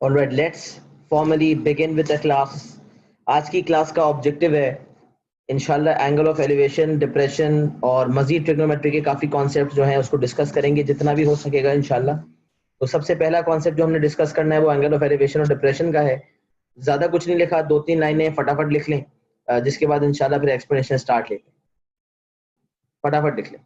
Alright, let's formally begin with the class. आज की class का ऑब्जेक्टिव है इंशाल्लाह एंगल ऑफ एलिवेशन, डिप्रेशन और मजीद ट्रिग्नोमेट्री के काफ़ी कॉन्सेप्ट जो हैं उसको डिस्कस करेंगे जितना भी हो सकेगा इंशाल्लाह। तो सबसे पहला कॉन्सेप्ट जो हमने डिस्कस करना है वो एंगल ऑफ एलिवेशन और डिप्रेशन का है। ज़्यादा कुछ नहीं लिखा, 2-3 लाइनें फटाफट लिख लें, जिसके बाद इंशाल्लाह फिर एक्सप्लेनेशन स्टार्ट लेते हैं। फटाफट लिख लें।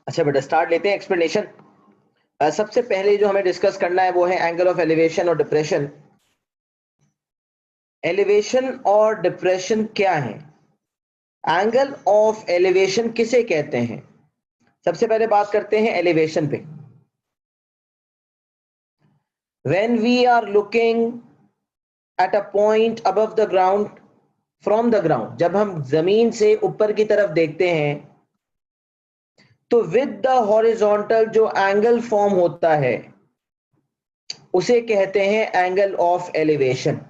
अच्छा बेटा, स्टार्ट लेते हैं एक्सप्लेनेशन। सबसे पहले जो हमें डिस्कस करना है वो है एंगल ऑफ एलिवेशन और डिप्रेशन। एलिवेशन और डिप्रेशन क्या है? एंगल ऑफ एलिवेशन किसे कहते हैं? सबसे पहले बात करते हैं एलिवेशन पे। When we are looking at a point above the ground, from the ground, जब हम जमीन से ऊपर की तरफ देखते हैं तो विद द हॉरिजॉन्टल जो एंगल फॉर्म होता है उसे कहते हैं एंगल ऑफ एलिवेशन।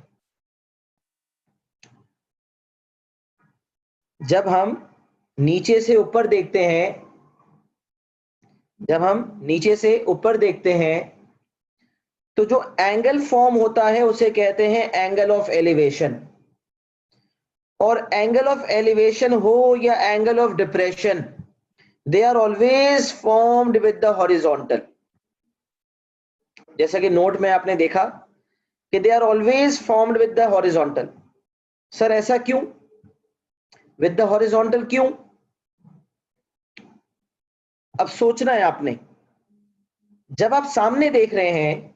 जब हम नीचे से ऊपर देखते हैं, जब हम नीचे से ऊपर देखते हैं तो जो एंगल फॉर्म होता है उसे कहते हैं एंगल ऑफ एलिवेशन। और एंगल ऑफ एलिवेशन हो या angle of depression, they are always formed with the horizontal. जैसा कि नोट में आपने देखा कि they are always formed with the horizontal. Sir ऐसा क्यों, विद द हॉरिजॉन्टल क्यों? अब सोचना है आपने। जब आप सामने देख रहे हैं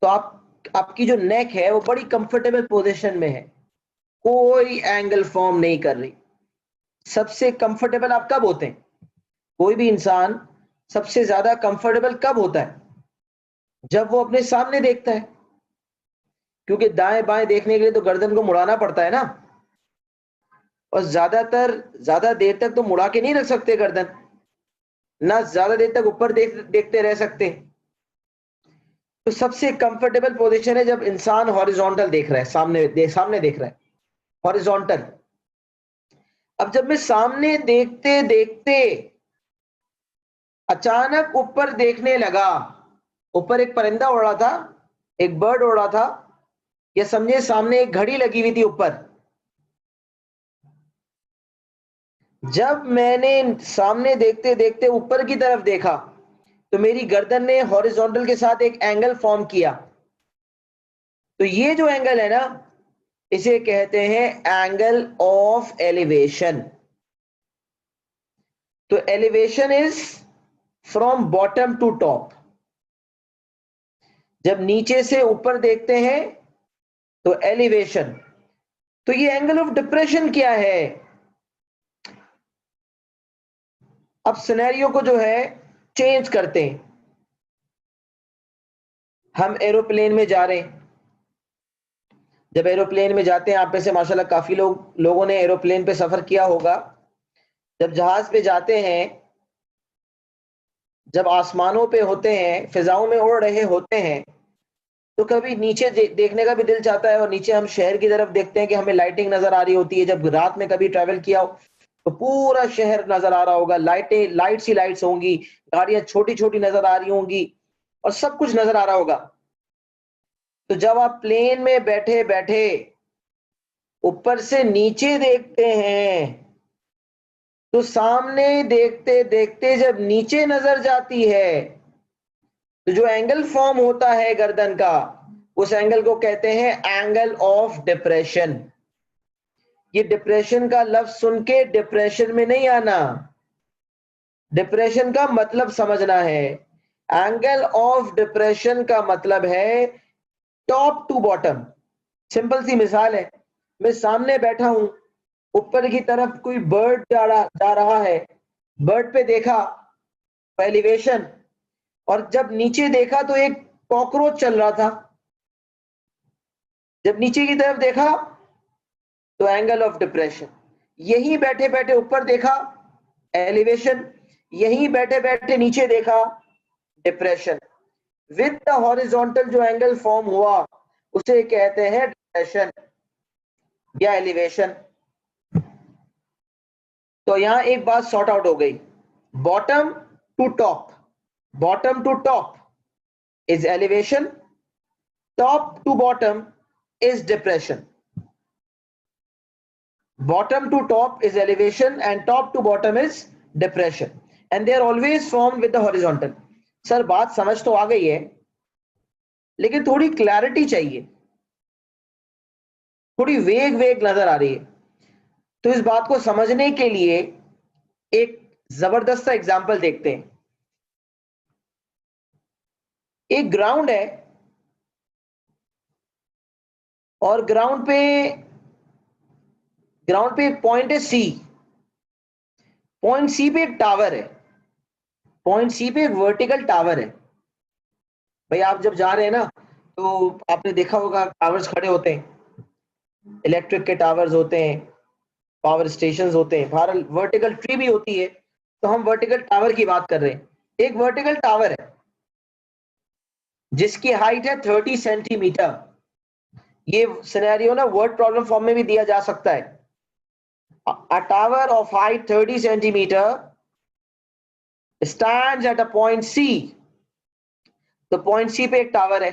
तो आपकी जो नेक है वो बड़ी कंफर्टेबल पोजीशन में है, कोई एंगल फॉर्म नहीं कर रही। सबसे कंफर्टेबल आप कब होते हैं? कोई भी इंसान सबसे ज्यादा कंफर्टेबल कब होता है? जब वो अपने सामने देखता है, क्योंकि दाएं बाएं देखने के लिए तो गर्दन को मुड़ाना पड़ता है ना, और ज्यादा देर तक तो मुड़ा के नहीं रख सकते गर्दन, ना ज्यादा देर तक ऊपर देखते रह सकते। तो सबसे कंफर्टेबल पोजीशन है जब इंसान हॉरिजॉन्टल देख रहा है, सामने देख रहा है, हॉरिजॉन्टल। अब जब मैं सामने देखते देखते अचानक ऊपर देखने लगा, ऊपर एक परिंदा उड़ रहा था, एक बर्ड उड़ रहा था, या समझे सामने एक घड़ी लगी हुई थी ऊपर। जब मैंने सामने देखते देखते ऊपर की तरफ देखा तो मेरी गर्दन ने हॉरिजॉन्टल के साथ एक एंगल फॉर्म किया। तो ये जो एंगल है ना, इसे कहते हैं एंगल ऑफ एलिवेशन। तो elevation is from bottom to top. जब नीचे से ऊपर देखते हैं तो एलिवेशन। तो ये एंगल ऑफ डिप्रेशन क्या है? अब सिनेरियो को जो है चेंज करते हैं। हम एरोप्लेन में जा रहे हैं। जब एरोप्लेन में जाते हैं, आप में से माशाल्लाह काफी लोगों ने एरोप्लेन पे सफर किया होगा। जब जहाज पे जाते हैं, जब आसमानों पे होते हैं, फिजाओं में उड़ रहे होते हैं, तो कभी नीचे देखने का भी दिल चाहता है, और नीचे हम शहर की तरफ देखते हैं कि हमें लाइटिंग नजर आ रही होती है। जब रात में कभी ट्रेवल किया हो तो पूरा शहर नजर आ रहा होगा, लाइट्स ही लाइट्स होंगी, गाड़ियां छोटी छोटी नजर आ रही होंगी, और सब कुछ नजर आ रहा होगा। तो जब आप प्लेन में बैठे बैठे ऊपर से नीचे देखते हैं, तो सामने देखते देखते जब नीचे नजर जाती है, तो जो एंगल फॉर्म होता है गर्दन का, उस एंगल को कहते हैं एंगल ऑफ डिप्रेशन। ये डिप्रेशन का लफ्ज सुन के डिप्रेशन में नहीं आना, डिप्रेशन का मतलब समझना है। एंगल ऑफ डिप्रेशन का मतलब है टॉप टू बॉटम। सिंपल सी मिसाल है, मैं सामने बैठा हूं, ऊपर की तरफ कोई बर्ड जा रहा है, बर्ड पे देखा एलिवेशन, और जब नीचे देखा तो एक कॉकरोच चल रहा था। जब नीचे की तरफ देखा तो एंगल ऑफ डिप्रेशन। यहीं बैठे बैठे ऊपर देखा एलिवेशन, यहीं बैठे बैठे नीचे देखा डिप्रेशन। विद द हॉरिजॉन्टल जो एंगल फॉर्म हुआ उसे कहते हैं डिप्रेशन या एलिवेशन। तो यहां एक बात सॉर्ट आउट हो गई, bottom to top, bottom to top is elevation, top to bottom is depression. Bottom to top is elevation and top to bottom is depression, and they are always formed with the horizontal. Sir बात समझ तो आ गई है, लेकिन थोड़ी clarity चाहिए, थोड़ी वेग नजर आ रही है। तो इस बात को समझने के लिए एक जबरदस्त एग्जांपल देखते हैं। एक ग्राउंड है, और ग्राउंड पे एक पॉइंट है सी। पॉइंट सी पे एक टावर है, पॉइंट सी पे एक वर्टिकल टावर है। भाई आप जब जा रहे हैं ना, तो आपने देखा होगा टावर्स खड़े होते हैं, इलेक्ट्रिक के टावर्स होते हैं, पावर स्टेशंस होते हैं, बाहर वर्टिकल ट्री भी होती है। तो हम वर्टिकल टावर की बात कर रहे हैं। एक वर्टिकल टावर है जिसकी हाइट है 30 सेंटीमीटर। ये सिनेरियो ना वर्ड प्रॉब्लम फॉर्म में भी दिया जा सकता है। A tower of height 30 centimeter stands at a point C. तो पॉइंट सी पे एक टावर है,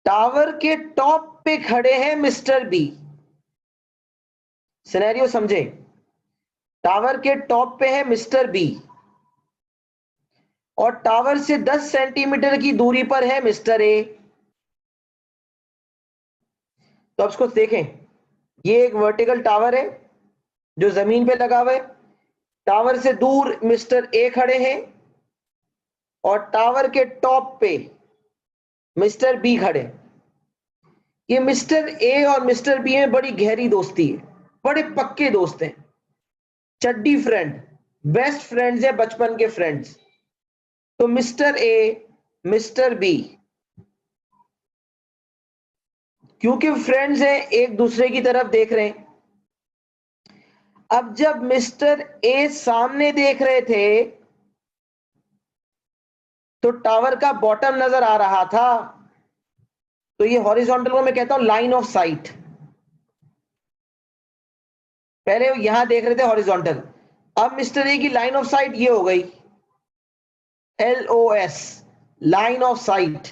टावर के टॉप पे खड़े हैं मिस्टर बी। सिनेरियो समझे, टावर के टॉप पे है मिस्टर बी और टावर से 10 सेंटीमीटर की दूरी पर है मिस्टर ए। तो अब इसको देखें, ये एक वर्टिकल टावर है जो जमीन पे लगा हुआ है, टावर से दूर मिस्टर ए खड़े हैं और टावर के टॉप पे मिस्टर बी खड़े। ये मिस्टर ए और मिस्टर बी में बड़ी गहरी दोस्ती है, बड़े पक्के दोस्त हैं, चड्डी फ्रेंड, बेस्ट फ्रेंड्स है, बचपन के फ्रेंड्स। तो मिस्टर ए मिस्टर बी क्योंकि फ्रेंड्स हैं एक दूसरे की तरफ देख रहे हैं। अब जब मिस्टर ए सामने देख रहे थे तो टावर का बॉटम नजर आ रहा था, तो ये हॉरिजॉन्टल को मैं कहता हूं लाइन ऑफ साइट। पहले यहां देख रहे थे हॉरिजॉन्टल, अब मिस्टर ए की लाइन ऑफ साइट ये हो गई LOS, line of site.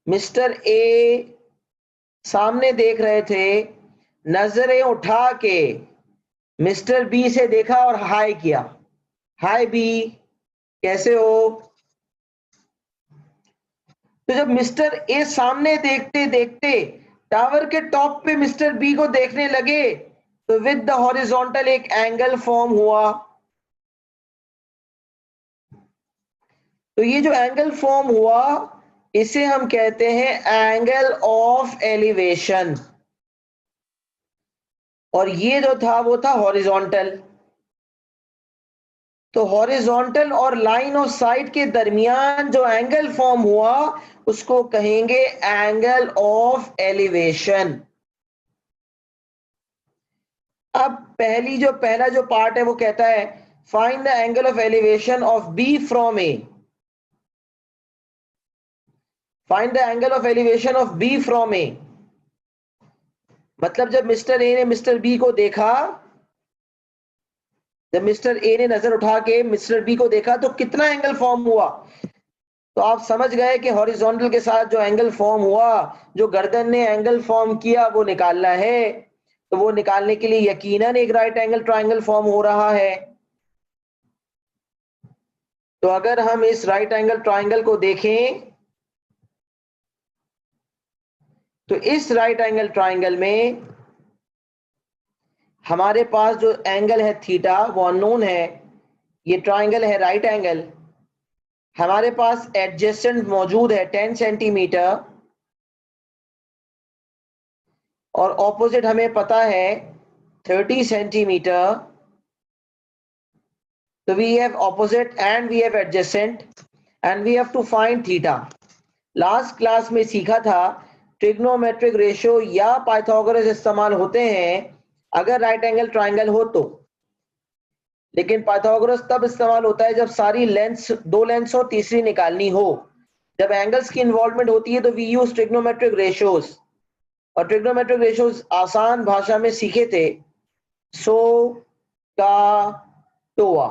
Mister A सामने देख रहे थे, नजरें उठा के मिस्टर बी से देखा और हाय किया, हाय बी कैसे हो। तो जब मिस्टर ए सामने देखते देखते टावर के टॉप पे मिस्टर बी को देखने लगे तो विद द हॉरिजॉन्टल एक एंगल फॉर्म हुआ। तो ये जो एंगल फॉर्म हुआ इसे हम कहते हैं एंगल ऑफ एलिवेशन, और ये जो था वो था हॉरिजॉन्टल। तो हॉरिजॉन्टल और लाइन ऑफ साइट के दरमियान जो एंगल फॉर्म हुआ उसको कहेंगे एंगल ऑफ एलिवेशन। अब पहला जो पार्ट है वो कहता है find the angle of elevation of B from A. Find the angle of elevation of B from A, मतलब जब मिस्टर ए ने मिस्टर बी को देखा, जब मिस्टर ए ने नजर उठा के मिस्टर बी को देखा तो कितना एंगल फॉर्म हुआ। तो आप समझ गए कि हॉरिजॉन्टल के साथ जो एंगल फॉर्म हुआ, जो गर्दन ने एंगल फॉर्म किया वो निकालना है। तो वो निकालने के लिए यकीनन एक राइट एंगल ट्रायंगल फॉर्म हो रहा है। तो अगर हम इस राइट एंगल ट्रायंगल को देखें तो इस राइट एंगल ट्रायंगल में हमारे पास जो एंगल है थीटा वो अननोन है, ये ट्रायंगल है राइट एंगल। हमारे पास एडजेसेंट मौजूद है 10 सेंटीमीटर और ऑपोजिट हमें पता है 30 सेंटीमीटर। तो we have opposite and we have adjacent and we have to find theta। Last class में सीखा था ट्रिग्नोमेट्रिक रेशियो या पाइथागोरस इस्तेमाल होते हैं अगर राइट एंगल ट्रायंगल हो तो, लेकिन पाइथागोरस तब इस्तेमाल होता है जब सारी लेंथ्स, दो लेंथ्स हो, तीसरी निकालनी हो। जब एंगल्स की इन्वॉल्वमेंट होती है तो वी यूज ट्रिग्नोमेट्रिक रेशियोज, और ट्रिग्नोमेट्रिक रेशियोज आसान भाषा में सीखे थे सो का टोआ,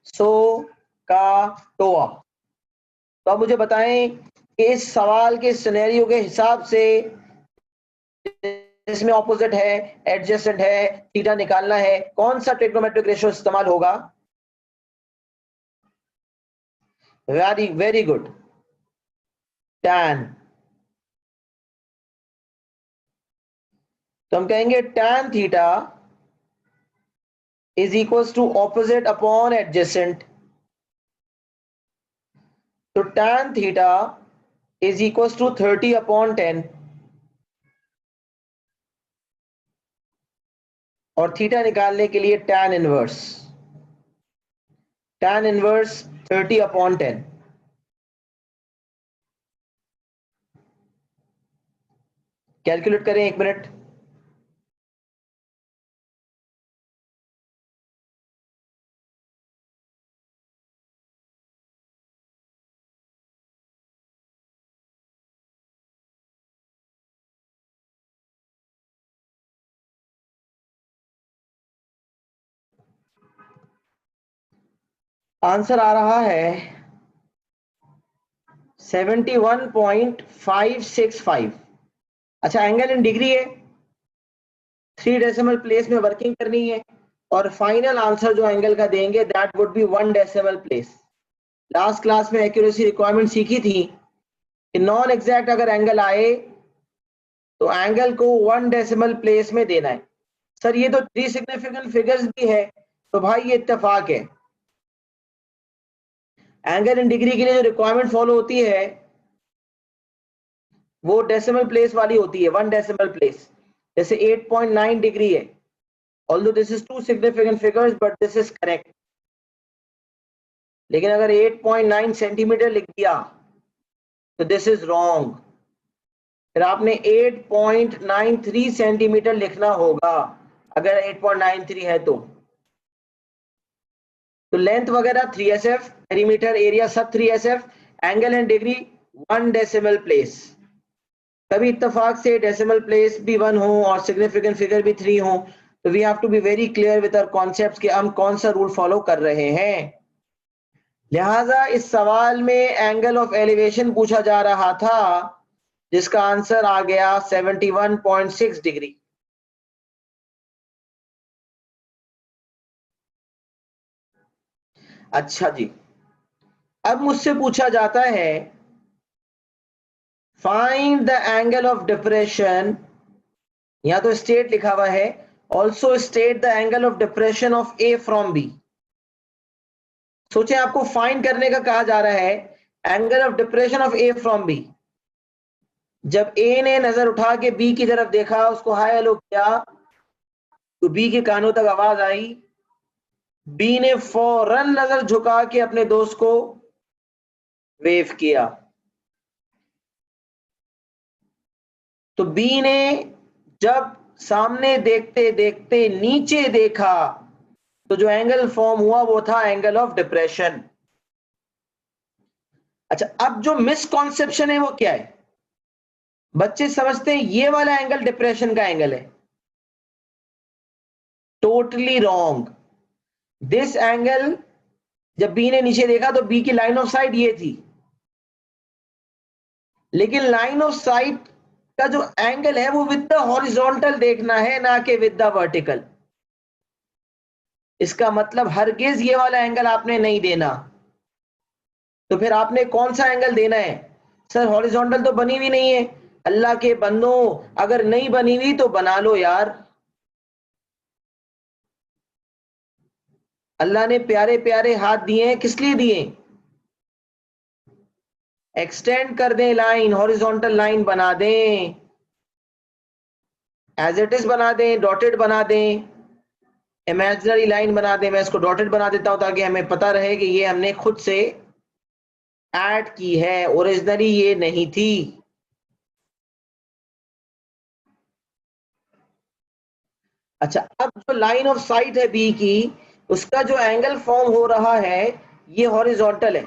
सो का टोआ। तो आप मुझे बताएं कि इस सवाल के सिनेरियो के हिसाब से इसमें ऑपोजिट है, एडजेसेंट है, थीटा निकालना है, कौन सा ट्रिग्नोमेट्रिक रेशियो इस्तेमाल होगा। Very very good, tan। तो हम कहेंगे tan theta is equal to opposite upon adjacent. तो tan theta is equal to 30 upon 10 और थीटा निकालने के लिए tan इनवर्स 30 अपॉन 10। कैलकुलेट करें, एक मिनट। आंसर आ रहा है 71.565। अच्छा, एंगल इन डिग्री है, 3 डेसिमल प्लेस में वर्किंग करनी है और फाइनल आंसर जो एंगल का देंगे that would be 1 decimal place. Last class में एक्यूरेसी रिक्वायरमेंट सीखी थी कि नॉन एग्जैक्ट अगर एंगल आए तो एंगल को 1 डेसिमल प्लेस में देना है। सर ये तो 3 सिग्निफिकेंट फिगर्स भी है, तो भाई ये इत्तेफाक है। एंगल इन डिग्री के लिए जो रिक्वायरमेंट फॉलो होती है वो डेसिमल प्लेस वाली होती है, 1 डेसिमल प्लेस। जैसे 8.9 डिग्री है, although this is 2 significant figures but this is correct. लेकिन अगर 8.9 सेंटीमीटर लिख दिया तो दिस इज रॉन्ग। फिर आपने 8.93 सेंटीमीटर लिखना होगा अगर 8.93 है तो लेंथ वगैरह 3SF, पेरीमीटर एरिया सब 3SF, angle and degree 1 decimal place. कभी इत्तेफाक से डेसिमल प्लेस भी 1 हो और सिग्निफिकेंट फिगर भी 3 हो, तो we have to be very clear with our concepts कि हम कौन सा रूल फॉलो कर रहे हैं। लिहाजा इस सवाल में एंगल ऑफ एलिवेशन पूछा जा रहा था जिसका आंसर आ गया 71.6 डिग्री। अच्छा जी, अब मुझसे पूछा जाता है find the angle of depression, या तो स्टेट लिखा हुआ है, also state the angle of depression of A from B. सोचे आपको फाइंड करने का कहा जा रहा है angle of depression of A from B. जब ए ने नजर उठा के बी की तरफ देखा, उसको हाय हेलो किया, तो बी के कानों तक आवाज आई, बी ने फौरन नजर झुका के अपने दोस्त को वेव किया। तो बी ने जब सामने देखते देखते नीचे देखा तो जो एंगल फॉर्म हुआ वो था एंगल ऑफ डिप्रेशन। अच्छा, अब जो मिसकॉन्सेप्शन है वो क्या है? बच्चे समझते हैं ये वाला एंगल डिप्रेशन का एंगल है। Totally wrong. दिस एंगल, जब बी ने नीचे देखा तो बी की लाइन ऑफ साइट ये थी, लेकिन लाइन ऑफ साइट का जो एंगल है वो विद द हॉरिजॉन्टल देखना है, ना कि विद द वर्टिकल। इसका मतलब हरगिज ये वाला एंगल आपने नहीं देना। तो फिर आपने कौन सा एंगल देना है? सर हॉरिजॉन्टल तो बनी हुई नहीं है। अल्लाह के बंदो, अगर नहीं बनी हुई तो बना लो यार। अल्लाह ने प्यारे प्यारे हाथ दिए हैं, किस लिए दिए? एक्सटेंड कर दें लाइन, हॉरिजॉन्टल लाइन बना दें, एज इट इज बना दें, डॉटेड बना दें, इमेजिनरी लाइन बना दें। मैं इसको डॉटेड बना देता हूं ताकि हमें पता रहे कि ये हमने खुद से ऐड की है, ओरिजिनली ये नहीं थी। अच्छा, अब जो लाइन ऑफ साइट है बी की, उसका जो एंगल फॉर्म हो रहा है ये हॉरिजॉन्टल है।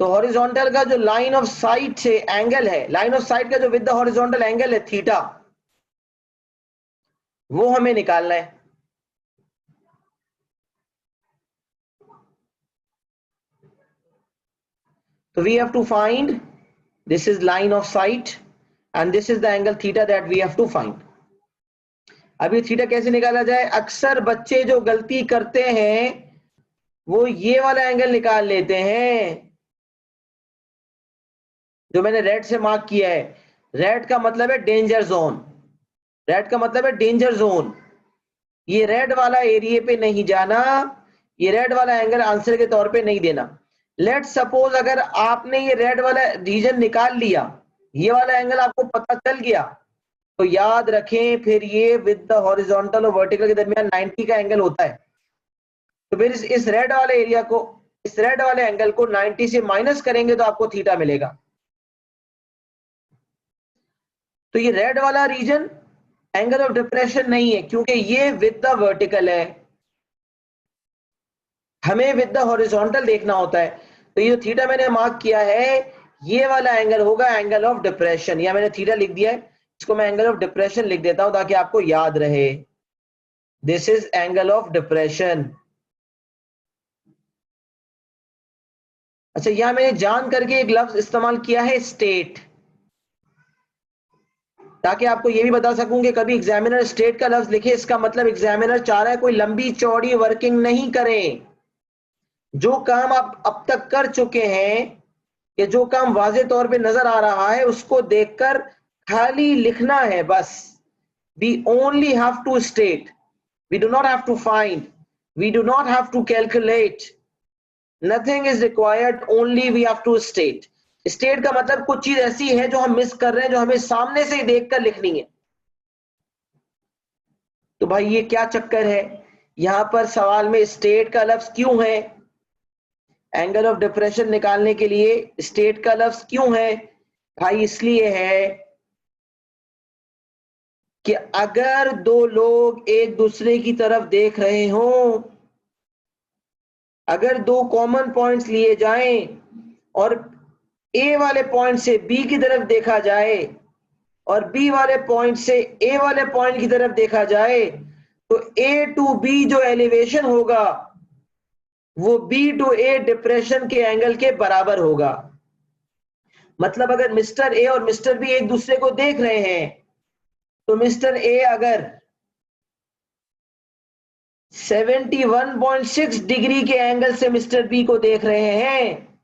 तो हॉरिजॉन्टल का जो लाइन ऑफ साइट से एंगल है, लाइन ऑफ साइट का जो विद द हॉरिजॉन्टल एंगल है थीटा, वो हमें निकालना है। So we have to find, this is line of sight and this is the angle theta that we have to find. अब ये थीटा कैसे निकाला जाए? अक्सर बच्चे जो गलती करते हैं वो ये वाला एंगल निकाल लेते हैं जो मैंने रेड से मार्क किया है। रेड का मतलब है डेंजर जोन, रेड का मतलब है डेंजर जोन। ये रेड वाला एरिया पे नहीं जाना, ये रेड वाला एंगल आंसर के तौर पे नहीं देना। लेट सपोज अगर आपने ये रेड वाला रीजन निकाल लिया, ये वाला एंगल आपको पता चल गया, तो याद रखें फिर ये विद द हॉरिजॉन्टल और वर्टिकल के दरमियान 90 का एंगल होता है। तो फिर इस रेड वाले एरिया को, इस रेड वाले एंगल को 90 से माइनस करेंगे तो आपको थीटा मिलेगा। तो ये रेड वाला रीजन एंगल ऑफ डिप्रेशन नहीं है क्योंकि ये विद द वर्टिकल है, हमें विद द हॉरिजॉन्टल देखना होता है। तो ये थीटा मैंने मार्क किया है, ये वाला एंगल होगा एंगल ऑफ डिप्रेशन, या मैंने थीटा लिख दिया है, इसको मैं एंगल ऑफ डिप्रेशन लिख देता हूं ताकि आपको याद रहे। This is angle of depression. अच्छा, यहां मैंने जान करके एक लफ्ज इस्तेमाल किया है स्टेट, ताकि आपको यह भी बता सकूं कि कभी एग्जामिनर स्टेट का लफ्ज लिखे, इसका मतलब एग्जामिनर चाह रहा है कोई लंबी चौड़ी वर्किंग नहीं करें। जो काम आप अब तक कर चुके हैं कि जो काम वाजे तौर पे नजर आ रहा है उसको देखकर खाली लिखना है बस। We only have to state. We do not have to find. We do not have to calculate. Nothing is required. Only we have to state. State का मतलब कुछ चीज ऐसी है जो हम मिस कर रहे हैं, जो हमें सामने से ही देखकर लिखनी है। तो भाई ये क्या चक्कर है, यहां पर सवाल में स्टेट का लफ्ज क्यों है? एंगल ऑफ डिप्रेशन निकालने के लिए स्टेट का लफ्ज क्यों है? भाई इसलिए है कि अगर दो लोग एक दूसरे की तरफ देख रहे हों, अगर दो कॉमन पॉइंट्स लिए जाएं और ए वाले पॉइंट से बी की तरफ देखा जाए और बी वाले पॉइंट से ए वाले पॉइंट की तरफ देखा जाए, तो ए टू बी जो एलिवेशन होगा वो बी टू ए डिप्रेशन के एंगल के बराबर होगा। मतलब अगर मिस्टर ए और मिस्टर बी एक दूसरे को देख रहे हैं, तो मिस्टर ए अगर 71.6 डिग्री के एंगल से मिस्टर बी को देख रहे हैं,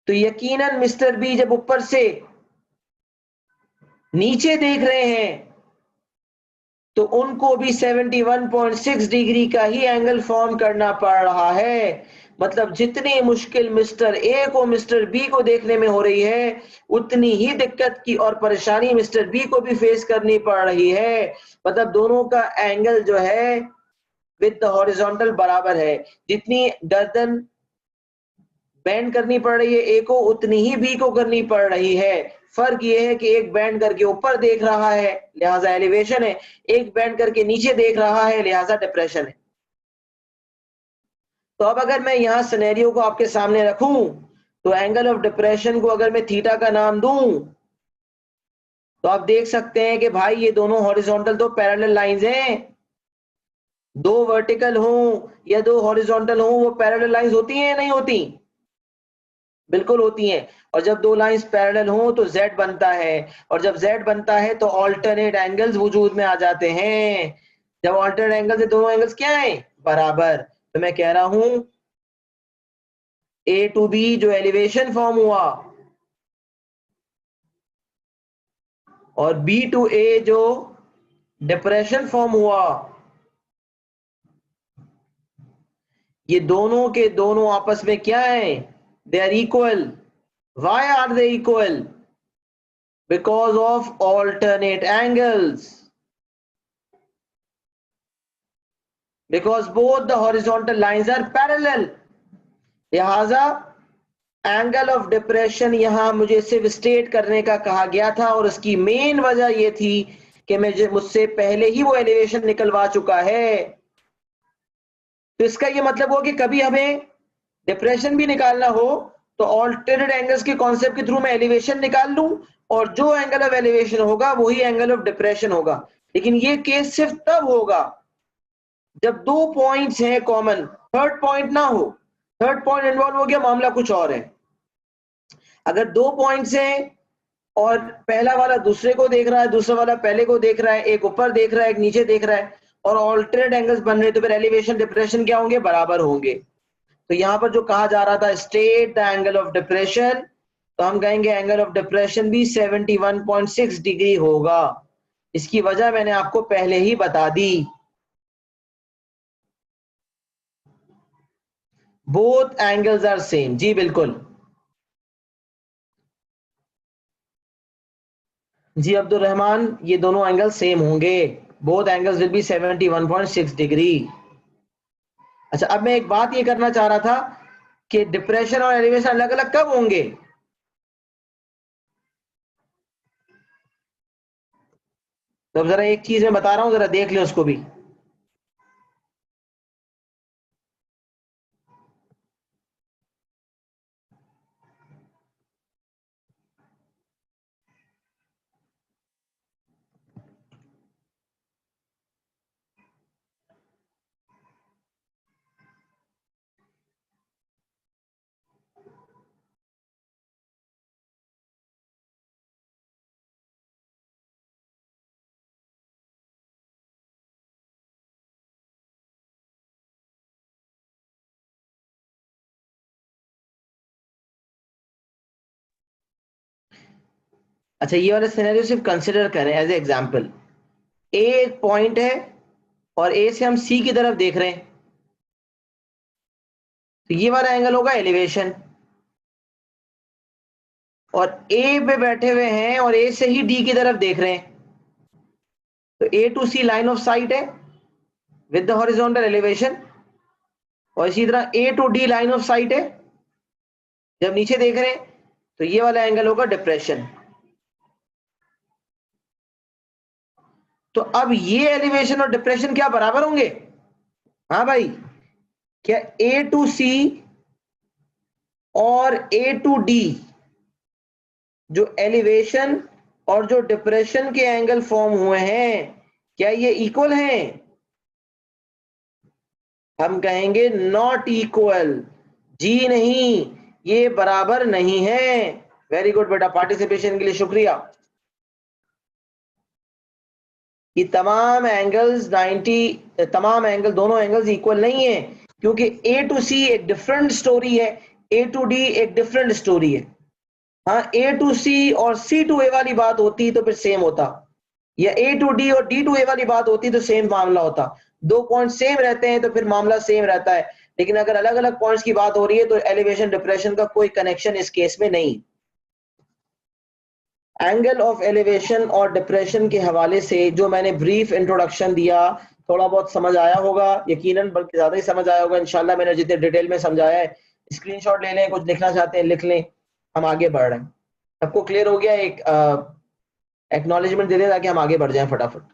तो यकीनन मिस्टर बी जब ऊपर से नीचे देख रहे हैं तो उनको भी 71.6 डिग्री का ही एंगल फॉर्म करना पड़ रहा है। मतलब जितनी मुश्किल मिस्टर ए को मिस्टर बी को देखने में हो रही है, उतनी ही दिक्कत की और परेशानी मिस्टर बी को भी फेस करनी पड़ रही है। मतलब दोनों का एंगल जो है विद द हॉरिजॉन्टल बराबर है। जितनी गर्दन बैंड करनी पड़ रही है ए को, उतनी ही बी को करनी पड़ रही है। फर्क ये है कि एक बैंड करके ऊपर देख रहा है, लिहाजा एलिवेशन है, एक बैंड करके नीचे देख रहा है, लिहाजा डिप्रेशन है। तो अब अगर मैं यहां सिनेरियो को आपके सामने रखूं, तो एंगल ऑफ डिप्रेशन को अगर मैं थीटा का नाम दूं, तो आप देख सकते हैं कि भाई ये दोनों हॉरिजॉन्टल तो पैरेलल लाइंस हैं। दो वर्टिकल हों या दो हॉरिजॉन्टल हों, वो पैरेलल लाइंस होती हैं या नहीं होती? बिल्कुल होती हैं। और जब दो लाइंस पैरेलल हों तो z बनता है, और जब z बनता है तो ऑल्टरनेट एंगल्स वजूद में आ जाते हैं। जब ऑल्टरनेट एंगल से दोनों एंगल्स क्या हैं? बराबर। तो मैं कह रहा हूं ए टू बी जो एलिवेशन फॉर्म हुआ और बी टू ए जो डिप्रेशन फॉर्म हुआ, ये दोनों के दोनों आपस में क्या है? They are equal. Why are they equal? Because of alternate angles. Because both the horizontal lines are parallel. लिहाजा एंगल ऑफ डिप्रेशन यहां मुझे सिर्फ स्टेट करने का कहा गया था, और उसकी मेन वजह यह थी कि मुझसे पहले ही वो एलिवेशन निकलवा चुका है। तो इसका ये मतलब हो कि कभी हमें डिप्रेशन भी निकालना हो तो ऑल्टरनेट एंगल्स के कॉन्सेप्ट के थ्रू मैं एलिवेशन निकाल लूं, और जो एंगल ऑफ एलिवेशन होगा वही एंगल ऑफ डिप्रेशन होगा। लेकिन ये केस सिर्फ तब होगा जब दो पॉइंट्स हैं कॉमन, थर्ड पॉइंट ना हो। थर्ड पॉइंट इन्वॉल्व हो गया, मामला कुछ और है। अगर दो पॉइंट्स हैं और पहला वाला दूसरे को देख रहा है, दूसरा वाला पहले को देख रहा है, एक ऊपर देख रहा है, एक नीचे देख रहा है, और ऑल्टरनेट एंगल्स बन रहे हैं, तो फिर एलिवेशन डिप्रेशन क्या होंगे? बराबर होंगे। तो यहां पर जो कहा जा रहा था state the angle of depression, तो हम कहेंगे एंगल ऑफ डिप्रेशन भी 71.6 डिग्री होगा। इसकी वजह मैंने आपको पहले ही बता दी। Both angles are same. जी बिल्कुल। जी अब्दुल रहमान, ये दोनों एंगल सेम होंगे। Both angles will be 71.6 degree. अच्छा, अब मैं एक बात ये करना चाह रहा था कि डिप्रेशन और एलिवेशन अलग अलग कब होंगे? तो अब जरा एक चीज मैं बता रहा हूं, जरा देख ले उसको भी। अच्छा ये वाला सिनेरियो सिर्फ कंसिडर करें एज ए एग्जांपल। ए एक पॉइंट है और ए से हम सी की तरफ देख रहे हैं, तो ये वाला एंगल होगा एलिवेशन। और ए पे बैठे हुए हैं और ए से ही डी की तरफ देख रहे हैं, तो A to C line of sight है विद द हॉरिजॉन्टल एलिवेशन, और इसी तरह A to D line of sight है जब नीचे देख रहे हैं, तो ये वाला एंगल होगा डिप्रेशन। तो अब ये एलिवेशन और डिप्रेशन क्या बराबर होंगे? हाँ भाई, क्या ए टू सी और ए टू डी जो एलिवेशन और जो डिप्रेशन के एंगल फॉर्म हुए हैं, क्या ये इक्वल हैं? हम कहेंगे नॉट इक्वल, जी नहीं, ये बराबर नहीं है। वेरी गुड बेटा, पार्टिसिपेशन के लिए शुक्रिया। कि तमाम एंगल्स 90, तमाम एंगल, दोनों एंगल्स इक्वल नहीं है, क्योंकि ए टू सी एक डिफरेंट स्टोरी है, ए टू डी एक डिफरेंट स्टोरी है। हाँ, ए टू सी और सी टू ए वाली बात होती तो फिर सेम होता, या ए टू डी और डी टू ए वाली बात होती तो सेम मामला होता। दो पॉइंट सेम रहते हैं तो फिर मामला सेम रहता है, लेकिन अगर अलग अलग पॉइंट्स की बात हो रही है तो एलिवेशन डिप्रेशन का कोई कनेक्शन इस केस में नहीं। एंगल ऑफ एलिवेशन और डिप्रेशन के हवाले से जो मैंने ब्रीफ इंट्रोडक्शन दिया, थोड़ा बहुत समझ आया होगा यकीनन, बल्कि ज्यादा ही समझ आया होगा इंशाल्लाह। मैंने जितने डिटेल में समझाया है, स्क्रीनशॉट ले लें, कुछ लिखना चाहते हैं लिख लें, हम आगे बढ़ रहे हैं। सबको क्लियर हो गया? एक एक्नॉलेजमेंट दे दें ताकि हम आगे बढ़ जाएं फटाफट।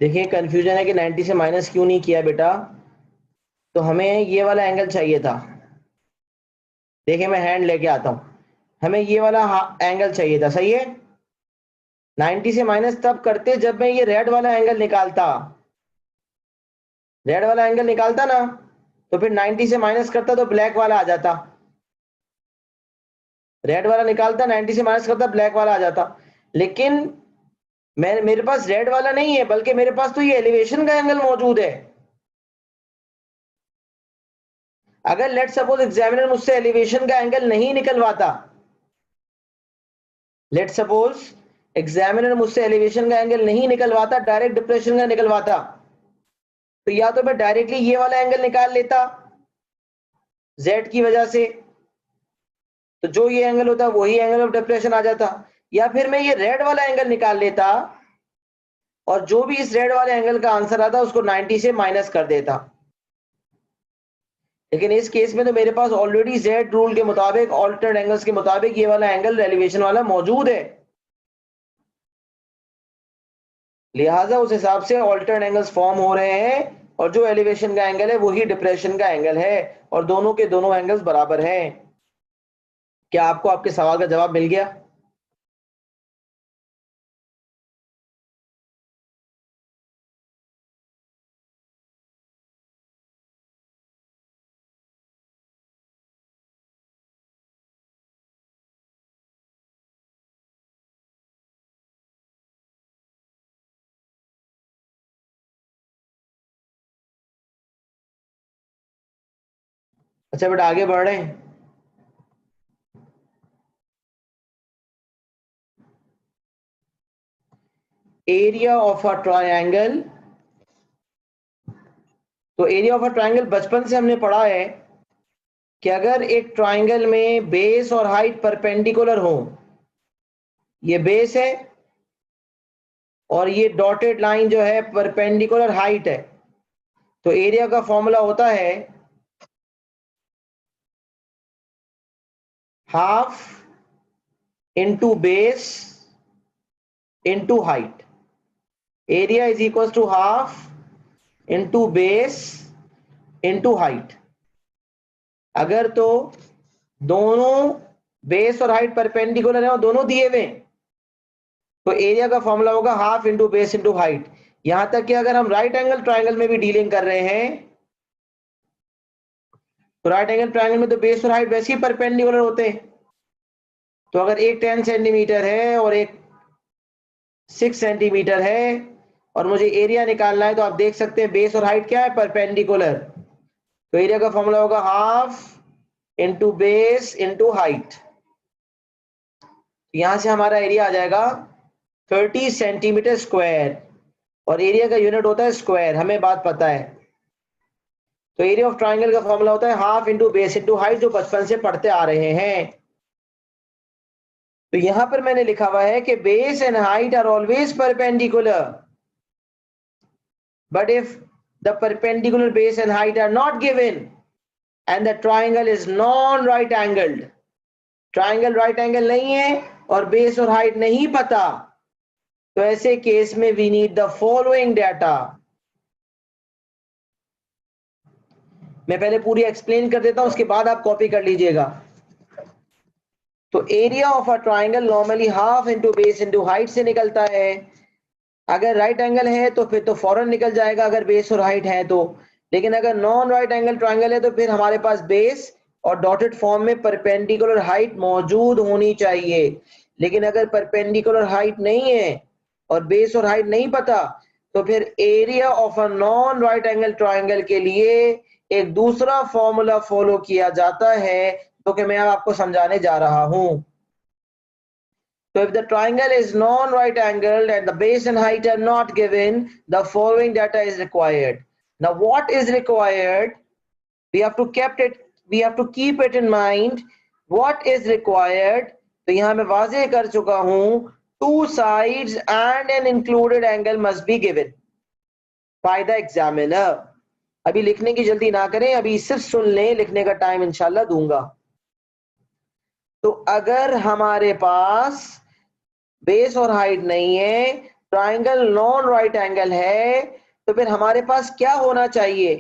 देखिए कंफ्यूजन है कि 90 से माइनस क्यों नहीं किया बेटा, तो हमें ये वाला एंगल चाहिए था। देखिए मैं हैंड लेके आता हूं, हमें ये वाला एंगल चाहिए था, सही है। 90 से माइनस तब करते जब मैं ये रेड वाला एंगल निकालता, रेड वाला एंगल निकालता ना, तो फिर 90 से माइनस करता तो ब्लैक वाला आ जाता। रेड वाला निकालता, 90 से माइनस करता, ब्लैक वाला आ जाता। लेकिन मेरे पास रेड वाला नहीं है, बल्कि मेरे पास तो ये एलिवेशन का एंगल मौजूद है। अगर लेट सपोज एग्जामिनर मुझसे एलिवेशन का एंगल नहीं निकलवाता, लेट सपोज एग्जामिनर मुझसे एलिवेशन का एंगल नहीं निकलवाता, डायरेक्ट डिप्रेशन का निकलवाता, तो या तो मैं डायरेक्टली ये वाला एंगल निकाल लेता जेड की वजह से, तो जो ये एंगल होता वही एंगल ऑफ डिप्रेशन आ जाता, या फिर मैं ये रेड वाला एंगल निकाल लेता और जो भी इस रेड वाले एंगल का आंसर आता उसको 90 से माइनस कर देता। लेकिन इस केस में तो मेरे पास ऑलरेडी जेड रूल के मुताबिक, ऑल्टर्ड एंगल्स के मुताबिक ये वाला एंगल एलिवेशन वाला मौजूद है, लिहाजा उस हिसाब से ऑल्टर्ड एंगल्स फॉर्म हो रहे हैं, और जो एलिवेशन का एंगल है वही डिप्रेशन का एंगल है, और दोनों के दोनों एंगल्स बराबर हैं। क्या आपको आपके सवाल का जवाब मिल गया? अच्छा बेटा आगे बढ़ रहे हैं। एरिया ऑफ अ ट्रायंगल, तो एरिया ऑफ अ ट्रायंगल बचपन से हमने पढ़ा है कि अगर एक ट्रायंगल में बेस और हाइट परपेंडिकुलर हो, ये बेस है और ये डॉटेड लाइन जो है परपेंडिकुलर हाइट है, तो एरिया का फॉर्मूला होता है half into base into height. Area is equal to half into base into height. अगर तो दोनों बेस और हाइट परपेंडिकुलर है और दोनों दिए हुए हैं, तो एरिया का फॉर्मूला होगा half into base into height. यहां तक कि अगर हम राइट एंगल ट्राइंगल में भी डीलिंग कर रहे हैं, तो राइट एंगल ट्राइंगल में तो बेस और हाइट वैसे ही परपेंडिकुलर होते हैं। तो अगर एक 10 सेंटीमीटर है और एक 6 सेंटीमीटर है और मुझे एरिया निकालना है, तो आप देख सकते हैं बेस और हाइट क्या है, परपेंडिकुलर। तो एरिया का फॉर्मूला होगा half into base into height. यहां से हमारा एरिया आ जाएगा 30 सेंटीमीटर स्क्वायर, और एरिया का यूनिट होता है स्क्वायर, हमें बात पता है। तो एरिया ऑफ ट्राइंगल का फॉर्मूला होता है half into base into height, जो बचपन से पढ़ते आ रहे हैं। तो यहां पर मैंने लिखा हुआ है कि base and height are always perpendicular, but if the perpendicular base and height are not given and the triangle is non right angled, triangle right angle नहीं है और बेस और हाइट नहीं पता, तो ऐसे केस में we need the following data. मैं पहले पूरी एक्सप्लेन कर देता हूं, उसके बाद आप कॉपी कर लीजिएगा। तो area of a triangle normally half into base into height से निकलता है। अगर राइट एंगल है तो फिर तो फौरन निकल जाएगा, अगर बेस और हाइट है तो। लेकिन अगर नॉन राइट एंगल ट्राइंगल है तो फिर हमारे पास बेस और डॉटेड फॉर्म में परपेंडिकुलर हाइट मौजूद होनी चाहिए। लेकिन अगर परपेंडिकुलर हाइट नहीं है और बेस और हाइट नहीं पता, तो फिर area of a non right angle triangle के लिए एक दूसरा फॉर्मूला फॉलो किया जाता है, तो कि मैं आपको समझाने जा रहा हूं। So if the triangle is non-right angled and the base and height are not given, the following data is required. Now what is required? We have to keep it in mind. What is required? तो यहां मैं वाज़ेह कर चुका हूं, two sides and an included angle must be given by the examiner. अभी लिखने की जल्दी ना करें, अभी सिर्फ सुन लें, लिखने का टाइम इंशाल्लाह दूंगा। तो अगर हमारे पास बेस और हाइट नहीं है, ट्राइंगल नॉन राइट एंगल है, तो फिर हमारे पास क्या होना चाहिए?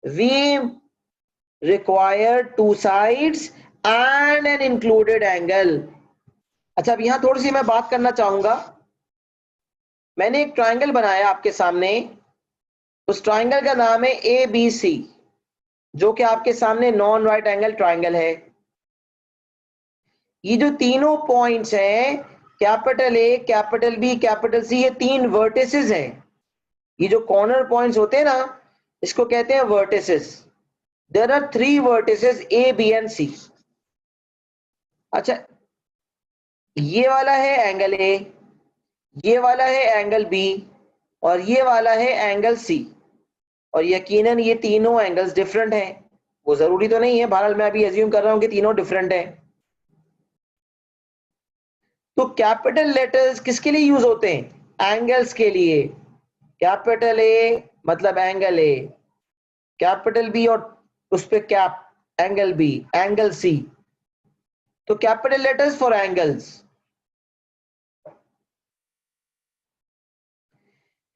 We require two sides and an included angle. अच्छा, अब यहां थोड़ी सी मैं बात करना चाहूंगा। मैंने एक ट्राइंगल बनाया आपके सामने, उस ट्राइंगल का नाम है ABC, जो कि आपके सामने नॉन राइट एंगल ट्राइंगल है। ये जो तीनों पॉइंट्स हैं, capital A, capital B, capital C, ये तीन वर्टिसेस हैं। ये जो कॉर्नर पॉइंट्स होते हैं ना, इसको कहते हैं vertices. There are 3 vertices A, B and C। अच्छा, ये वाला है एंगल A, ये वाला है एंगल B और ये वाला है एंगल C। और यकीनन ये तीनों एंगल्स डिफरेंट हैं। वो जरूरी तो नहीं है, बहरहाल मैं अभी एज्यूम कर रहा हूं कि तीनों डिफरेंट हैं। तो कैपिटल लेटर्स किसके लिए यूज होते हैं? एंगल्स के लिए। कैपिटल A मतलब एंगल A, कैपिटल B और उस पे cap, angle B, angle C। तो कैपिटल लेटर्स फॉर एंगल्स।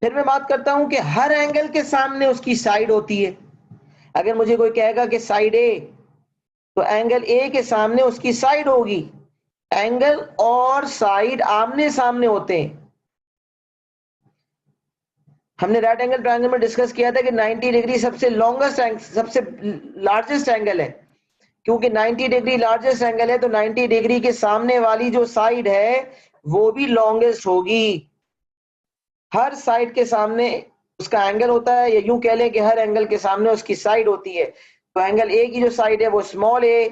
फिर मैं बात करता हूं कि हर एंगल के सामने उसकी साइड होती है। अगर मुझे कोई कहेगा कि साइड A, तो एंगल A के सामने उसकी साइड होगी। एंगल और साइड आमने सामने होते हैं। हमने राइट एंगल ट्रायंगल में डिस्कस किया था कि 90 डिग्री सबसे लॉन्गेस्ट, सबसे लार्जेस्ट एंगल है। क्योंकि 90 डिग्री लार्जेस्ट एंगल है, तो 90 डिग्री के सामने वाली जो साइड है वो भी लॉन्गेस्ट होगी। हर साइड के सामने उसका एंगल होता है, या यूं कह लें कि हर एंगल के सामने उसकी साइड होती है। तो एंगल A की जो साइड है वो स्मॉल a,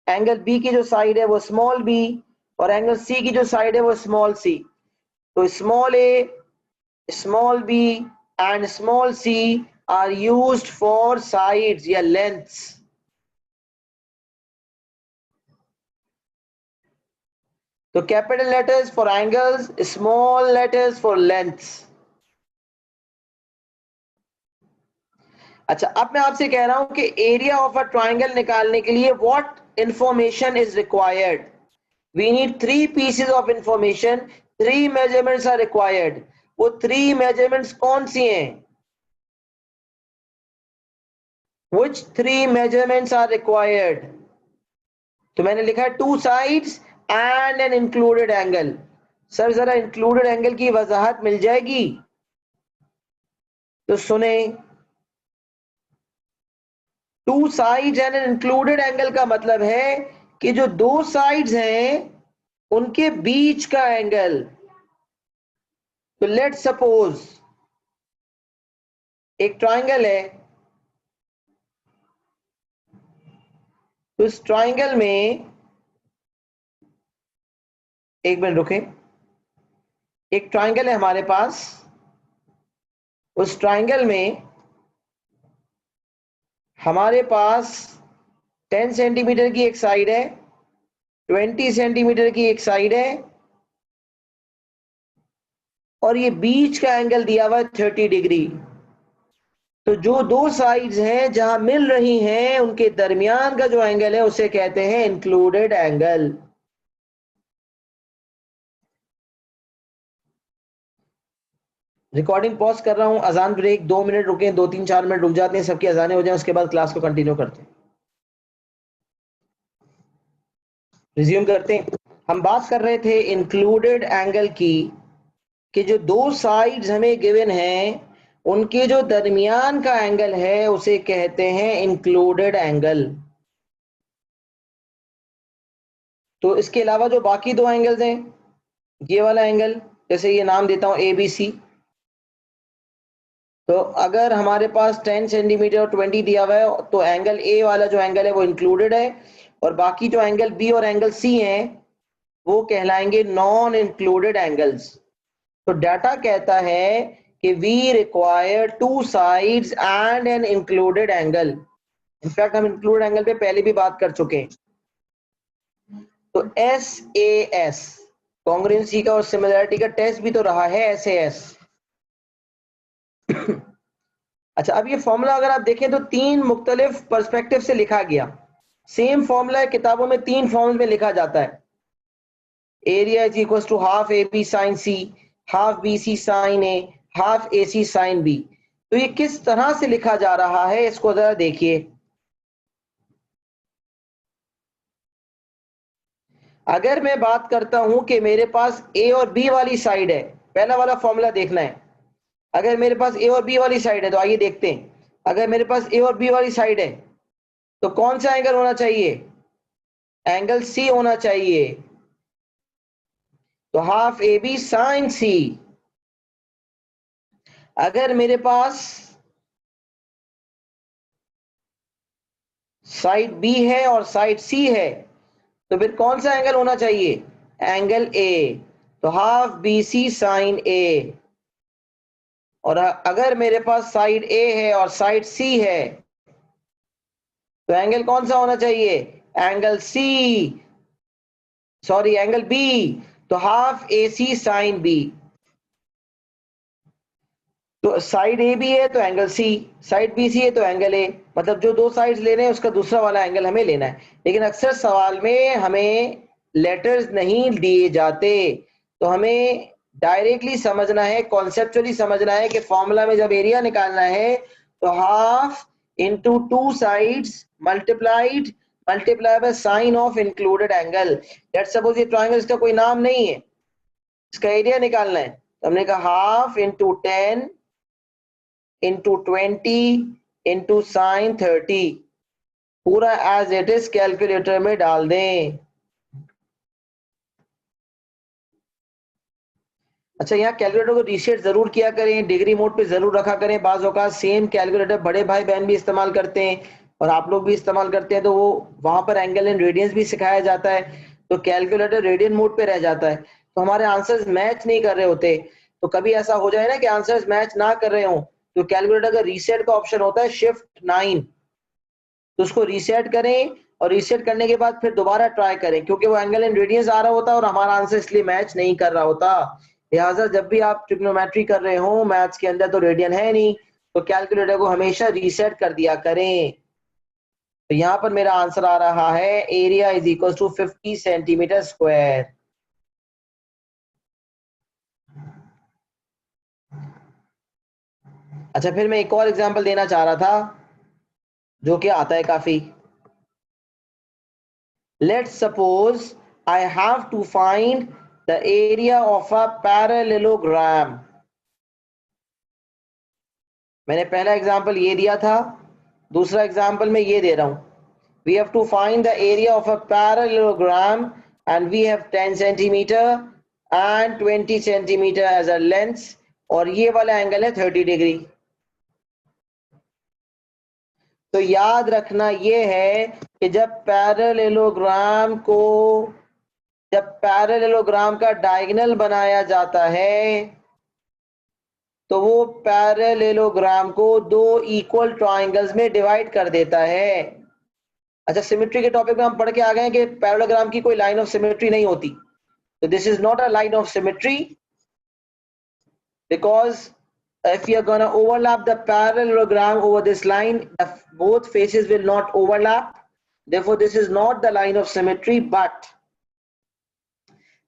एंगल B की जो साइड है वो स्मॉल b, और एंगल C की जो साइड है वो स्मॉल c। तो small a, small b and small c are used for sides या लेंथ्स। तो capital letters for angles, small letters for lengths. अच्छा, अब मैं आपसे कह रहा हूं कि एरिया ऑफ अ ट्राइंगल निकालने के लिए what information is required? We need 3 pieces of information, 3 measurements are required. वो 3 मेजरमेंट्स कौन सी हैं? Which 3 measurements are required? तो मैंने लिखा है 2 sides and an included angle. Sir जरा इंक्लूडेड एंगल की वजाहत मिल जाएगी तो सुने। 2 sides and an included angle का मतलब है कि जो 2 साइड्स हैं उनके बीच का एंगल। तो लेट सपोज एक ट्राइंगल है, तो इस ट्राइंगल में, एक मिनट रुके, एक ट्राइंगल है हमारे पास, उस ट्राइंगल में हमारे पास 10 सेंटीमीटर की एक साइड है, 20 सेंटीमीटर की एक साइड है, और ये बीच का एंगल दिया हुआ है 30 डिग्री। तो जो 2 साइड्स हैं जहां मिल रही हैं उनके दरमियान का जो एंगल है उसे कहते हैं इंक्लूडेड एंगल। रिकॉर्डिंग पॉज कर रहा हूं, अजान ब्रेक 2 मिनट रुके, 2-3-4 मिनट रुक जाते हैं, सबकी अजानें हो जाए, उसके बाद क्लास को कंटिन्यू करते हैं, रिज्यूम करते हैं। हम बात कर रहे थे इंक्लूडेड एंगल की, कि जो 2 साइड्स हमें गिवन हैं उनके जो दरमियान का एंगल है उसे कहते हैं इंक्लूडेड एंगल। तो इसके अलावा जो बाकी 2 एंगल्स हैं, ये वाला एंगल, जैसे ये नाम देता हूं ABC, तो अगर हमारे पास 10 सेंटीमीटर और 20 दिया हुआ है तो एंगल ए वाला जो एंगल है वो इंक्लूडेड है, और बाकी जो एंगल बी और एंगल सी हैं वो कहलाएंगे नॉन इंक्लूडेड एंगल्स। तो डाटा कहता है कि we require 2 sides and an included angle. In fact हम इंक्लूडेड एंगल पे पहले भी बात कर चुके हैं। तो SAS कॉन्ग्रुएंसी का और सिमिलरिटी का टेस्ट भी तो रहा है SAS। अच्छा, अब ये फॉर्मूला अगर आप देखें तो 3 मुख्तलिफ पर्सपेक्टिव से लिखा गया। सेम फॉर्मूला किताबों में 3 फॉर्म्स में लिखा जाता है। Area is equal to half AB sine C, हाफ BC साइन A, हाफ AC साइन B। तो ये किस तरह से लिखा जा रहा है इसको जरा देखिए। अगर मैं बात करता हूं कि मेरे पास A और B वाली साइड है, पहला वाला फॉर्मूला देखना है। अगर मेरे पास A और B वाली साइड है तो आइए देखते हैं। अगर मेरे पास A और B वाली साइड है तो कौन सा एंगल होना चाहिए? एंगल C होना चाहिए। तो हाफ AB साइन C। अगर मेरे पास साइड B है और साइड C है तो फिर कौन सा एंगल होना चाहिए? Angle A। तो हाफ BC साइन A। और अगर मेरे पास साइड A है और साइड C है तो एंगल कौन सा होना चाहिए? Angle C, sorry angle B। तो हाफ AC साइन B। तो साइड ए भी है तो angle C, side B C है तो एंगल ए, मतलब जो 2 साइड्स ले रहे हैं उसका दूसरा वाला एंगल हमें लेना है। लेकिन अक्सर सवाल में हमें लेटर्स नहीं दिए जाते, तो हमें डायरेक्टली समझना है, कॉन्सेप्चुअली समझना है कि फॉर्मूला में जब एरिया निकालना है तो half into 2 sides multiply by sine of included angle. Let's suppose ये ट्राइंगल, इसका कोई नाम नहीं है, इसका एरिया निकालना है, तो हमने कहा half into 10 into 20 into sine 30, पूरा एज इट इज कैलकुलेटर में डाल दें। अच्छा, यहाँ कैलकुलेटर को रीसेट जरूर किया करें, डिग्री मोड पे जरूर रखा करें। बाज औकात सेम कैलकुलेटर बड़े भाई बहन भी इस्तेमाल करते हैं और आप लोग भी इस्तेमाल करते हैं, तो वो वहां पर एंगल एंड रेडियंस भी सिखाया जाता है, तो कैलकुलेटर रेडियन मोड पे रह जाता है, तो हमारे आंसर्स मैच नहीं कर रहे होते। तो कभी ऐसा हो जाए ना कि आंसर्स मैच ना कर रहे हो, तो कैलकुलेटर का रीसेट का ऑप्शन होता है Shift 9, तो उसको रीसेट करें और रीसेट करने के बाद फिर दोबारा ट्राई करें, क्योंकि वो एंगल एंड रेडियंस आ रहा होता है और हमारा आंसर इसलिए मैच नहीं कर रहा होता। लिहाजा जब भी आप ट्रिग्नोमेट्री कर रहे हो मैथ्स के अंदर, तो रेडियन है नहीं, तो कैलकुलेटर को हमेशा रीसेट कर दिया करें। तो यहाँ पर मेरा आंसर आ रहा है area is equal to 50 centimetre square. अच्छा, फिर मैं एक और एग्जांपल देना चाह रहा था जो कि आता है काफी। Let's suppose I have to find the area of a parallelogram. मैंने पहला एग्जांपल ये दिया था, दूसरा एग्जांपल मैं ये दे रहा हूं. We have to find the area of a parallelogram and we have 10 centimeter and 20 centimeter as a length और ये वाला एंगल है 30 डिग्री. तो याद रखना ये है कि जब पैरेललोग्राम का डायगोनल बनाया जाता है तो वो पैरेललोग्राम को दो इक्वल ट्रायंगल्स में डिवाइड कर देता है. अच्छा, सिमेट्री के टॉपिक में हम पढ़ के आ गए हैं कि पैरेललोग्राम की कोई लाइन ऑफ सिमेट्री नहीं होती. तो this is not a line of symmetry because if you are going to overlap the parallelogram over this line, both faces will not overlap. Therefore, this is not the line of symmetry, but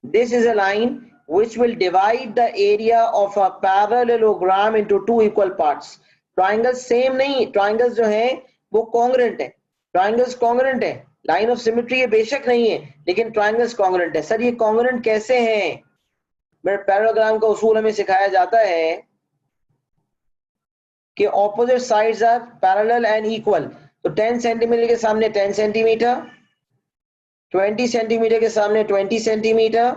this is a line which will divide the area of a parallelogram into two equal parts. Triangles same नहीं, triangles जो हैं वो congruent है. Triangles congruent है. Line of symmetry ये बेशक नहीं है, लेकिन triangles congruent है. सर ये congruent कैसे हैं? मेरे parallelogram का उसूल हमें सिखाया जाता है कि opposite sides are parallel and equal. तो 10 सेंटीमीटर के सामने 10 सेंटीमीटर, 20 सेंटीमीटर के सामने 20 सेंटीमीटर.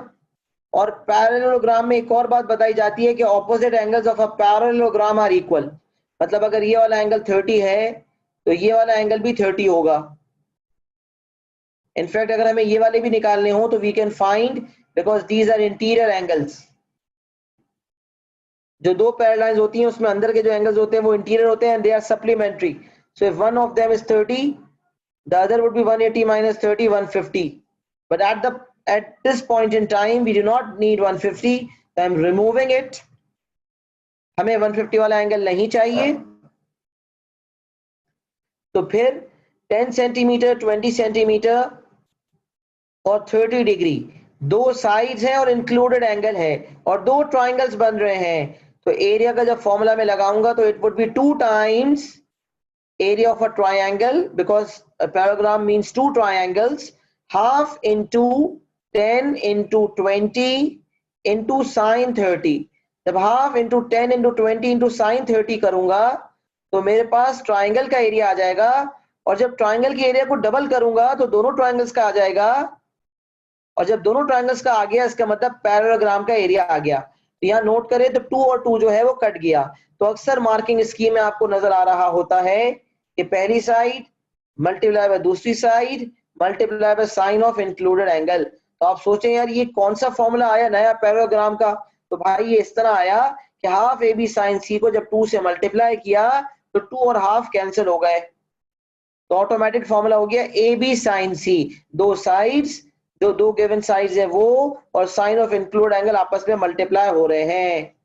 और पैरेललोग्राम में एक और बात बताई जाती है कि opposite angles of a parallelogram are equal. मतलब अगर ये वाला एंगल 30 है तो ये वाला एंगल भी 30 होगा. इनफैक्ट अगर हमें ये वाले भी निकालने हो तो we can find because these are interior angles. जो दो पैरेलल होती हैं उसमें अंदर के जो एंगल्स होते हैं वो इंटीरियर होते हैं, they are supplementary. So if one of them is 30, the other would be 180 minus 30, 150. But at this point in time we do not need 150, so I am removing it. हमें 150 वाला angle नहीं चाहिए. तो फिर 10 centimetre, 20 centimetre और 30 degree दो sides हैं और इंक्लूडेड एंगल है और दो ट्राइंगल्स बन रहे हैं. तो एरिया का जब फॉर्मूला में लगाऊंगा तो it would be 2 times area of a triangle because a parallelogram means two triangles, half into 10 into 20 into sin 30. जब half into 10 into 20 into sin 30 करूंगा तो मेरे पास ट्राइंगल का एरिया आ जाएगा. और जब ट्राइंगल के एरिया को डबल करूंगा तो दोनों ट्राइंगल्स का आ जाएगा. और जब दोनों ट्राइंगल्स का आ गया इसका मतलब पैरेललोग्राम का एरिया आ गया. तो यहाँ नोट करें तो 2 और 2 जो है वो कट गया. तो अक्सर मार्किंग स्कीम में आपको नजर आ रहा होता है कि पहली साइड मल्टीप्लाई बाय दूसरी side multiply by sine of included angle. तो आप सोचें यार ये कौन सा फॉर्मूला आया नया पैरेललोग्राम का? तो भाई ये इस तरह आया कि हाफ ए बी साइन सी को जब 2 से मल्टीप्लाई किया तो 2 और हाफ कैंसिल हो गए. तो ऑटोमेटिक फॉर्मूला हो गया ए बी साइन सी. दो साइड्स जो दो गिवन साइड्स है वो और साइन ऑफ इंक्लूड एंगल आपस में मल्टीप्लाई हो रहे हैं.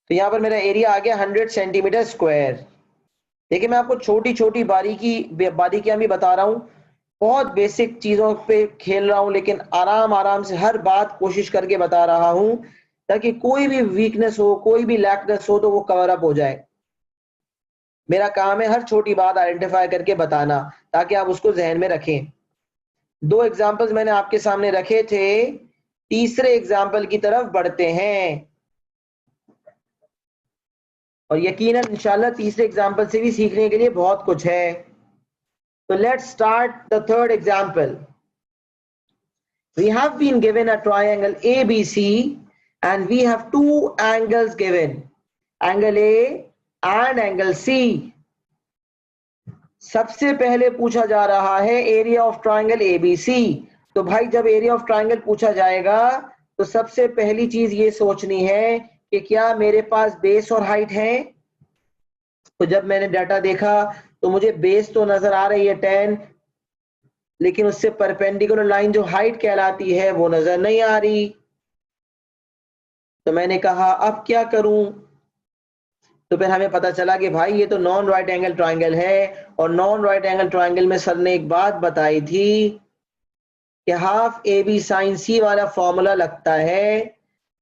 तो यहां पर मेरा एरिया आ गया 100 सेंटीमीटर स्क्वायर. देखिए मैं आपको छोटी छोटी बारीकियां भी बता रहा हूं, बहुत बेसिक चीजों पे खेल रहा हूं, लेकिन आराम आराम से हर बात कोशिश करके बता रहा हूं ताकि कोई भी वीकनेस हो कोई भी लैकनेस हो तो वो कवर अप हो जाए. मेरा काम है हर छोटी बात आइडेंटिफाई करके बताना ताकि आप उसको जहन में रखें. 2 एग्जांपल्स मैंने आपके सामने रखे थे, तीसरे एग्जांपल की तरफ बढ़ते हैं और यकीनन इंशाल्लाह तीसरे एग्जांपल से भी सीखने के लिए बहुत कुछ है. तो let's start the third example. We have been given a triangle ABC and we have two angles given, angle A and angle C. सबसे पहले पूछा जा रहा है एरिया ऑफ ट्राइंगल ABC. तो भाई जब एरिया ऑफ ट्राइंगल पूछा जाएगा तो सबसे पहली चीज ये सोचनी है कि क्या मेरे पास बेस और हाइट है. तो जब मैंने डाटा देखा तो मुझे बेस तो नजर आ रही है 10, लेकिन उससे परपेंडिकुलर लाइन जो हाइट कहलाती है वो नजर नहीं आ रही. तो मैंने कहा अब क्या करूं. तो फिर हमें पता चला कि भाई ये तो नॉन राइट एंगल ट्राइंगल है और नॉन राइट एंगल ट्राइंगल में सर ने एक बात बताई थी कि हाफ ए बी साइन सी वाला फॉर्मूला लगता है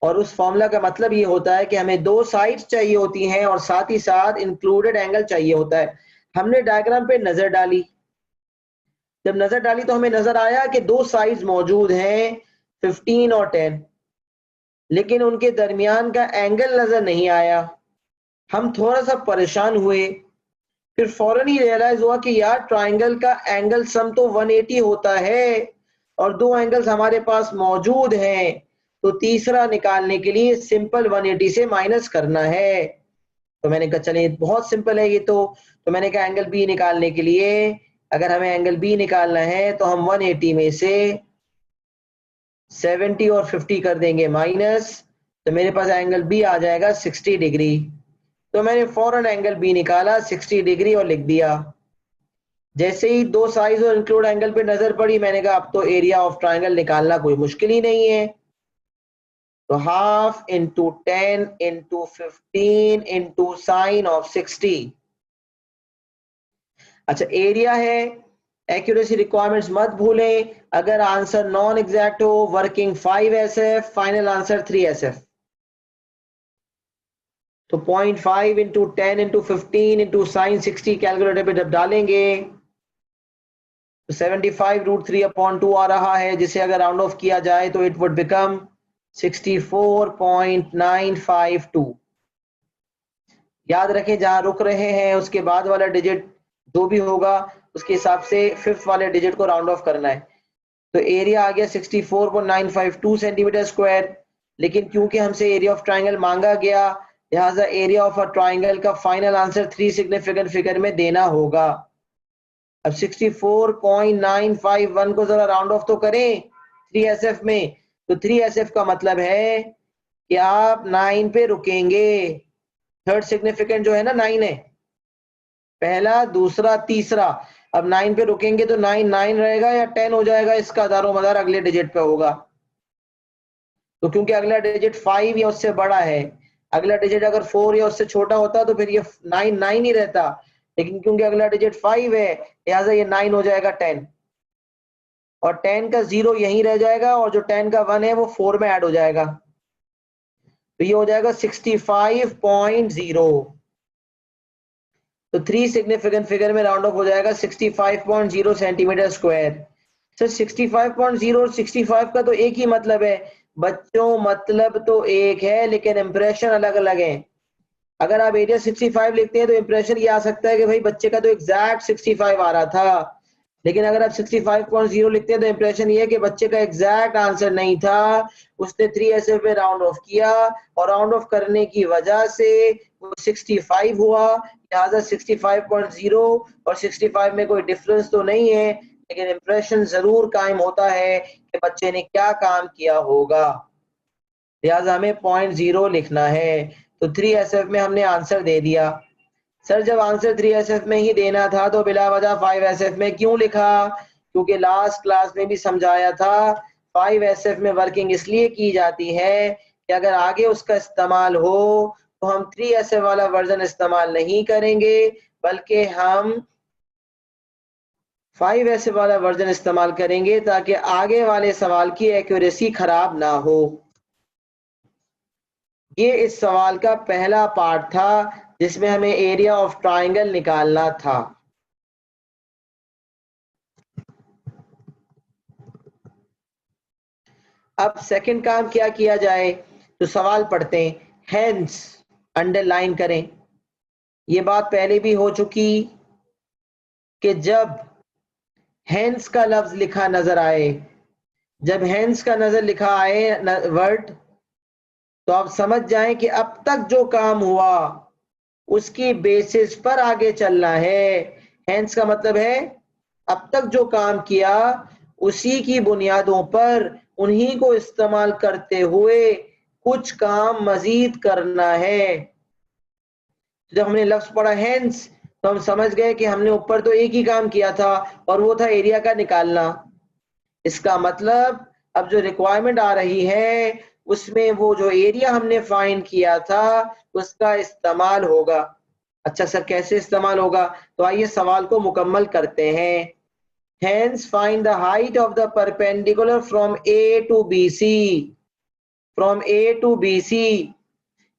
और उस फॉर्मूला का मतलब ये होता है कि हमें दो साइड्स चाहिए होती हैं और साथ ही साथ इंक्लूडेड एंगल चाहिए होता है. हमने डायग्राम पे नजर डाली, जब नजर डाली तो हमें नजर आया कि दो साइड्स मौजूद हैं 15 और 10, लेकिन उनके दरमियान का एंगल नजर नहीं आया। हम थोड़ा सा परेशान हुए, फिर फौरन ही रियलाइज हुआ कि यार ट्राइंगल का एंगल सम तो 180 होता है और दो एंगल्स हमारे पास मौजूद हैं, तो तीसरा निकालने के लिए सिंपल 180 से माइनस करना है। तो मैंने कहा चलिए बहुत सिंपल है ये तो मैंने कहा एंगल बी निकालने के लिए अगर हमें एंगल बी निकालना है तो हम 180 में से 70 और 50 कर देंगे माइनस, तो मेरे पास एंगल बी आ जाएगा 60 डिग्री। तो मैंने फौरन एंगल बी निकाला 60 डिग्री और लिख दिया। जैसे ही दो साइज और इंक्लूड एंगल पे नजर पड़ी, मैंने कहा अब तो एरिया ऑफ ट्राइंगल निकालना कोई मुश्किल ही नहीं है। तो half into 10 into 15 into sine of 60। अच्छा एरिया है, एक्यूरेसी रिक्वायरमेंट्स मत भूलें, अगर आंसर नॉन एग्जैक्ट हो working 5SF, final answer 3SF। तो 0.5 into 10 into 15 into sine 60 calculator पे जब डालेंगे तो 75√3/2 आ रहा है, जिसे अगर राउंड ऑफ किया जाए तो इट वुड बिकम 64.952। याद रखें जहां रुक रहे हैं उसके बाद वाला डिजिट जो भी होगा उसके हिसाब से फिफ्थ वाले डिजिट को राउंड ऑफ करना है। तो एरिया आ गया 64.952 सेंटीमीटर स्क्वायर, लेकिन क्योंकि हमसे एरिया ऑफ ट्राइंगल मांगा गया लिहाजा एरिया ऑफ अ ट्राइंगल का फाइनल आंसर 3 सिग्निफिकेंट फिगर में देना होगा। अब 64.951 को जरा राउंड ऑफ तो करें 3SF में, तो 3SF का मतलब है कि आप 9 पे रुकेंगे। थर्ड सिग्निफिकेंट जो है ना 9 है, पहला दूसरा तीसरा, अब 9 पे रुकेंगे तो 9 9 रहेगा या 10 हो जाएगा, इसका दारोमदार अगले डिजिट पे होगा। तो क्योंकि अगला डिजिट 5 या उससे बड़ा है, अगला डिजिट अगर 4 या उससे छोटा होता तो फिर ये 9 9 ही रहता, लेकिन क्योंकि अगला डिजिट 5 है लिहाजा ये 9 हो जाएगा 10, और 10 का 0 यहीं रह जाएगा और जो 10 का 1 है वो 4 में ऐड हो जाएगा, तो ये हो जाएगा 65.0। तो 3 सिग्निफिकेंट फिगर में राउंड ऑफ हो जाएगा 65.0 सेंटीमीटर स्क्वायर। सर 65.0 और 65 का तो एक ही मतलब है बच्चों, मतलब तो एक है लेकिन इंप्रेशन अलग अलग है। अगर आप एरिया 65 लिखते हैं तो इंप्रेशन ये आ सकता है कि भाई बच्चे का तो एग्जैक्ट 65 आ रहा था, लेकिन अगर आप 65.0 लिखते हैं तो इंप्रेशन ये है कि बच्चे का एग्जैक्ट आंसर नहीं था, उसने 3SF पे राउंड ऑफ किया और राउंड ऑफ करने की वजह से वो 65 हुआ, लिहाजा 65.0 और 65 में कोई डिफरेंस तो नहीं है, लेकिन इंप्रेशन जरूर कायम होता है कि बच्चे ने क्या काम किया होगा, लिहाजा हमें 0.0 लिखना है। तो 3SF में हमने आंसर दे दिया। सर जब आंसर 3SF में ही देना था तो बिला वजह 5SF में क्यों लिखा? क्योंकि लास्ट क्लास में भी समझाया था 5SF में वर्किंग इसलिए की जाती है कि अगर आगे उसका इस्तेमाल हो तो हम 3SF वाला वर्जन इस्तेमाल नहीं करेंगे, बल्कि हम 5SF वाला वर्जन इस्तेमाल करेंगे ताकि आगे वाले सवाल की एक्यूरेसी खराब ना हो। ये इस सवाल का पहला पार्ट था जिसमें हमें एरिया ऑफ ट्राइंगल निकालना था। अब सेकंड काम क्या किया जाए, तो सवाल पढ़ते हैं। हेंस अंडरलाइन करें, ये बात पहले भी हो चुकी कि जब हेंस का लफ्ज लिखा नजर आए, जब हेंस का नजर लिखा आए वर्ड, तो आप समझ जाएं कि अब तक जो काम हुआ उसकी बेसिस पर आगे चलना है। हेंस का मतलब है अब तक जो काम किया उसी की बुनियादों पर उन्हीं को इस्तेमाल करते हुए कुछ काम मजीद करना है। जब हमने लफ्ज पढ़ा हेंस तो हम समझ गए कि हमने ऊपर तो एक ही काम किया था और वो था एरिया का निकालना। इसका मतलब अब जो रिक्वायरमेंट आ रही है उसमें वो जो एरिया हमने फाइंड किया था उसका इस्तेमाल होगा। अच्छा सर कैसे इस्तेमाल होगा, तो आइए सवाल को मुकम्मल करते हैं। Hence find the height of the perpendicular from A to BC, from A to BC।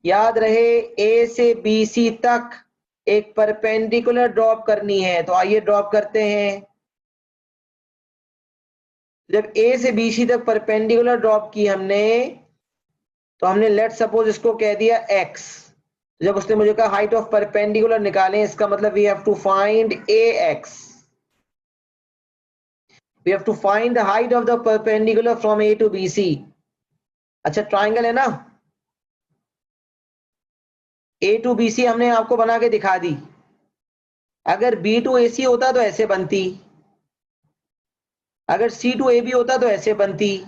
याद रहे A से BC तक एक परपेंडिकुलर ड्रॉप करनी है, तो आइए ड्रॉप करते हैं। जब ए से बी सी तक परपेंडिकुलर ड्रॉप की हमने, तो हमने लेट सपोज इसको कह दिया x। जब उसने मुझे कहा हाइट ऑफ परपेंडिकुलर निकालें, इसका मतलब we have to find ax, we have to find the height of the perpendicular from a to bc। अच्छा ट्राइंगल है ना, a टू bc हमने आपको बना के दिखा दी। अगर b टू ac होता तो ऐसे बनती, अगर c टू ab होता तो ऐसे बनती।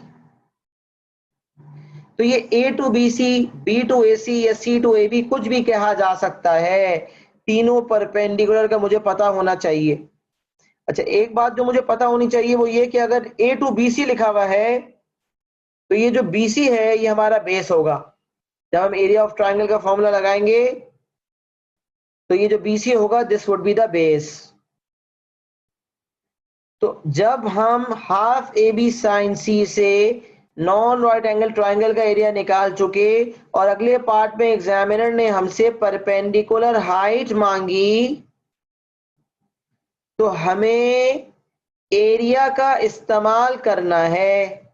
तो ये a to bc, b to ac या c टू ab कुछ भी कहा जा सकता है, तीनों परपेंडिकुलर का मुझे पता होना चाहिए। अच्छा एक बात जो मुझे पता होनी चाहिए वो ये कि अगर a टू bc लिखा हुआ है, तो ये जो bc है ये हमारा बेस होगा। जब हम एरिया ऑफ ट्राइंगल का फॉर्मूला लगाएंगे, तो ये जो BC होगा this would be the base. तो जब हम हाफ AB साइन C से नॉन राइट एंगल ट्राइंगल का एरिया निकाल चुके और अगले पार्ट में एग्जामिनर ने हमसे परपेंडिकुलर हाइट मांगी, तो हमें एरिया का इस्तेमाल करना है।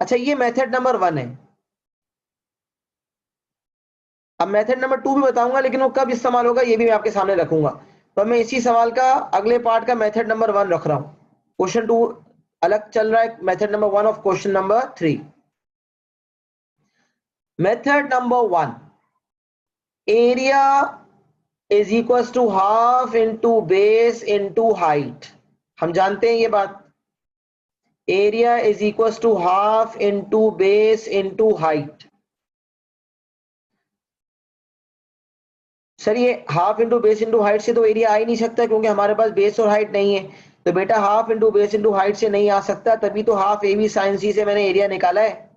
अच्छा ये मेथड नंबर 1 है। अब मेथड नंबर 2 भी बताऊंगा, लेकिन वो कब इस्तेमाल होगा ये भी मैं आपके सामने रखूंगा। तो मैं इसी सवाल का अगले पार्ट का मेथड नंबर 1 रख रहा हूं। क्वेश्चन 2 अलग चल रहा है, method number 1 of question number 3। Method number 1, area is equal to half into base into height. हम जानते हैं ये बात, area is equal to half into base into height. Sir ये half into base into height से तो area आ ही नहीं सकता, क्योंकि हमारे पास बेस और हाइट नहीं है। तो बेटा half into base into height से नहीं आ सकता, तभी तो हाफ AB साइन C से मैंने एरिया निकाला है।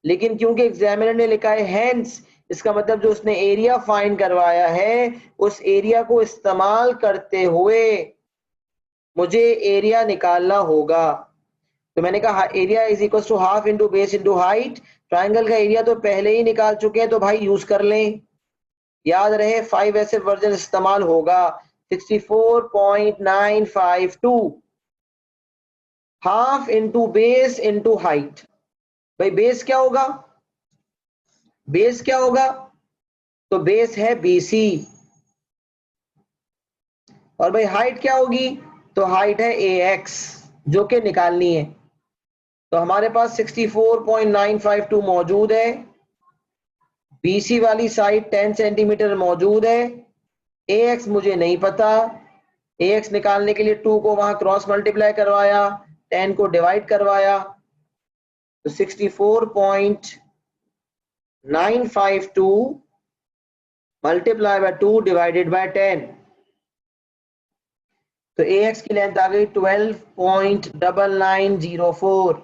लेकिन क्योंकि एग्जामिनर ने लिखा है हेंस, इसका मतलब जो उसने एरिया फाइंड करवाया है उस एरिया को इस्तेमाल करते हुए मुझे एरिया निकालना होगा। तो मैंने कहा area is equal to half into base into height. Triangle का एरिया तो पहले ही निकाल चुके हैं, तो भाई यूज कर लें। याद रहे 5 ऐसे वर्जन इस्तेमाल होगा। 64.952 half into base into height. भाई बेस क्या होगा, बेस क्या होगा, तो बेस है BC। और भाई हाइट क्या होगी, तो हाइट है AX जो कि निकालनी है। तो हमारे पास 64.952 मौजूद है, BC वाली साइड 10 सेंटीमीटर मौजूद है, AX मुझे नहीं पता। AX निकालने के लिए 2 को वहां क्रॉस मल्टीप्लाई करवाया, 10 को डिवाइड करवाया, तो 64.952 मल्टीप्लाई बाय 2 डिवाइडेड बाय 10। तो AX की लेंथ आ गई 12.9904,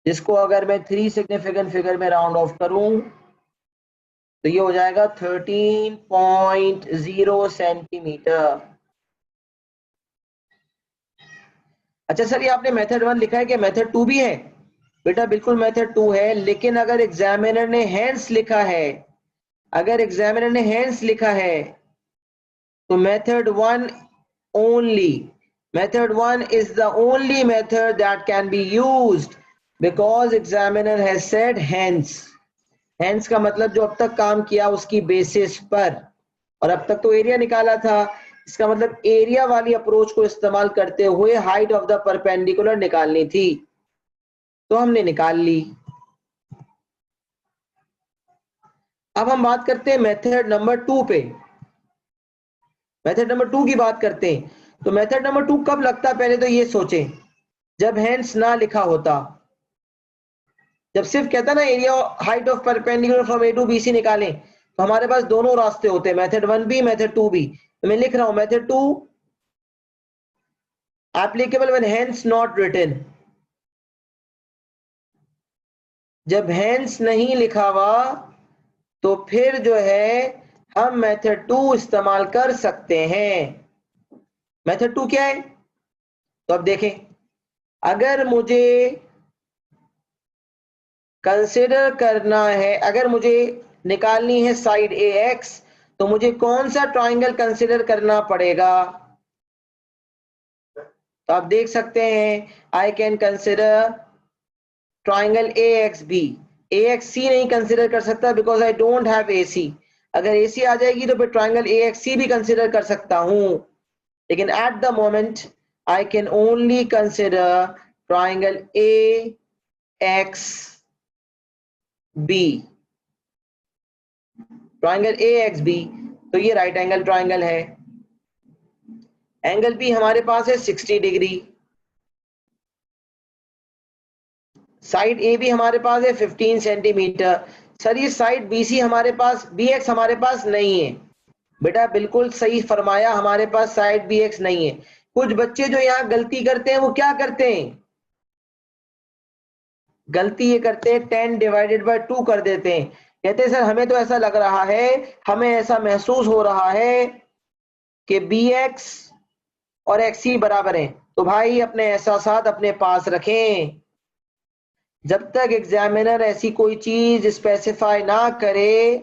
जिसको अगर मैं 3 सिग्निफिकेंट फिगर में राउंड ऑफ करूं तो ये हो जाएगा 13.0 सेंटीमीटर। अच्छा सर ये आपने मेथड 1 लिखा है कि मेथड 2 भी है? बेटा बिल्कुल मेथड 2 है, लेकिन अगर एग्जामिनर ने हेंस लिखा है, अगर एग्जामिनर ने हेंस लिखा है तो method 1 only, method 1 is the only method that can be used because examiner has said hence। hence का मतलब जो अब तक काम किया उसकी बेसिस पर, और अब तक तो एरिया निकाला था, इसका मतलब एरिया वाली अप्रोच को इस्तेमाल करते हुए हाइट ऑफ द परपेंडिकुलर निकालनी थी, तो हमने निकाल ली। अब हम बात करते हैं मेथड नंबर 2 पे, मेथड नंबर 2 की बात करते हैं। तो मेथड नंबर 2 कब लगता, पहले तो ये सोचें, जब हेंस ना लिखा होता, जब सिर्फ कहता ना area height of perpendicular from A to BC निकालें, तो हमारे पास दोनों रास्ते होते हैं, मेथड 1 भी मेथड 2 भी। तो मैं लिख रहा हूं method 2 applicable when hence not written. जब हेंस नहीं लिखा हुआ तो फिर जो है हम मेथड 2 इस्तेमाल कर सकते हैं। मेथड 2 क्या है, तो अब देखें, अगर मुझे कंसिडर करना है, अगर मुझे निकालनी है साइड AX, तो मुझे कौन सा ट्राइंगल कंसिडर करना पड़ेगा? तो आप देख सकते हैं I can consider triangle AXB। AXC नहीं कंसिडर कर सकता because I don't have AC। अगर AC आ जाएगी तो फिर ट्राइंगल AXC भी कंसिडर कर सकता हूं, लेकिन at the moment I can only consider triangle AXB। Triangle AXB, तो ये राइट एंगल ट्राइंगल है। एंगल B हमारे पास है 60 डिग्री। साइड ए भी हमारे पास है 15 सेंटीमीटर। सर ये साइड BC हमारे पास, BX हमारे पास नहीं है। बेटा बिल्कुल सही फरमाया, हमारे पास साइड BX नहीं है। कुछ बच्चे जो यहाँ गलती करते हैं वो क्या करते हैं? गलती ये करते हैं 10 डिवाइडेड बाय 2 कर देते हैं। कहते हैं सर हमें तो ऐसा लग रहा है, हमें ऐसा महसूस हो रहा है कि BX और XC बराबर हैं। तो भाई अपने एहसासात अपने पास रखें। जब तक एग्जामिनर ऐसी कोई चीज स्पेसिफाई ना करे,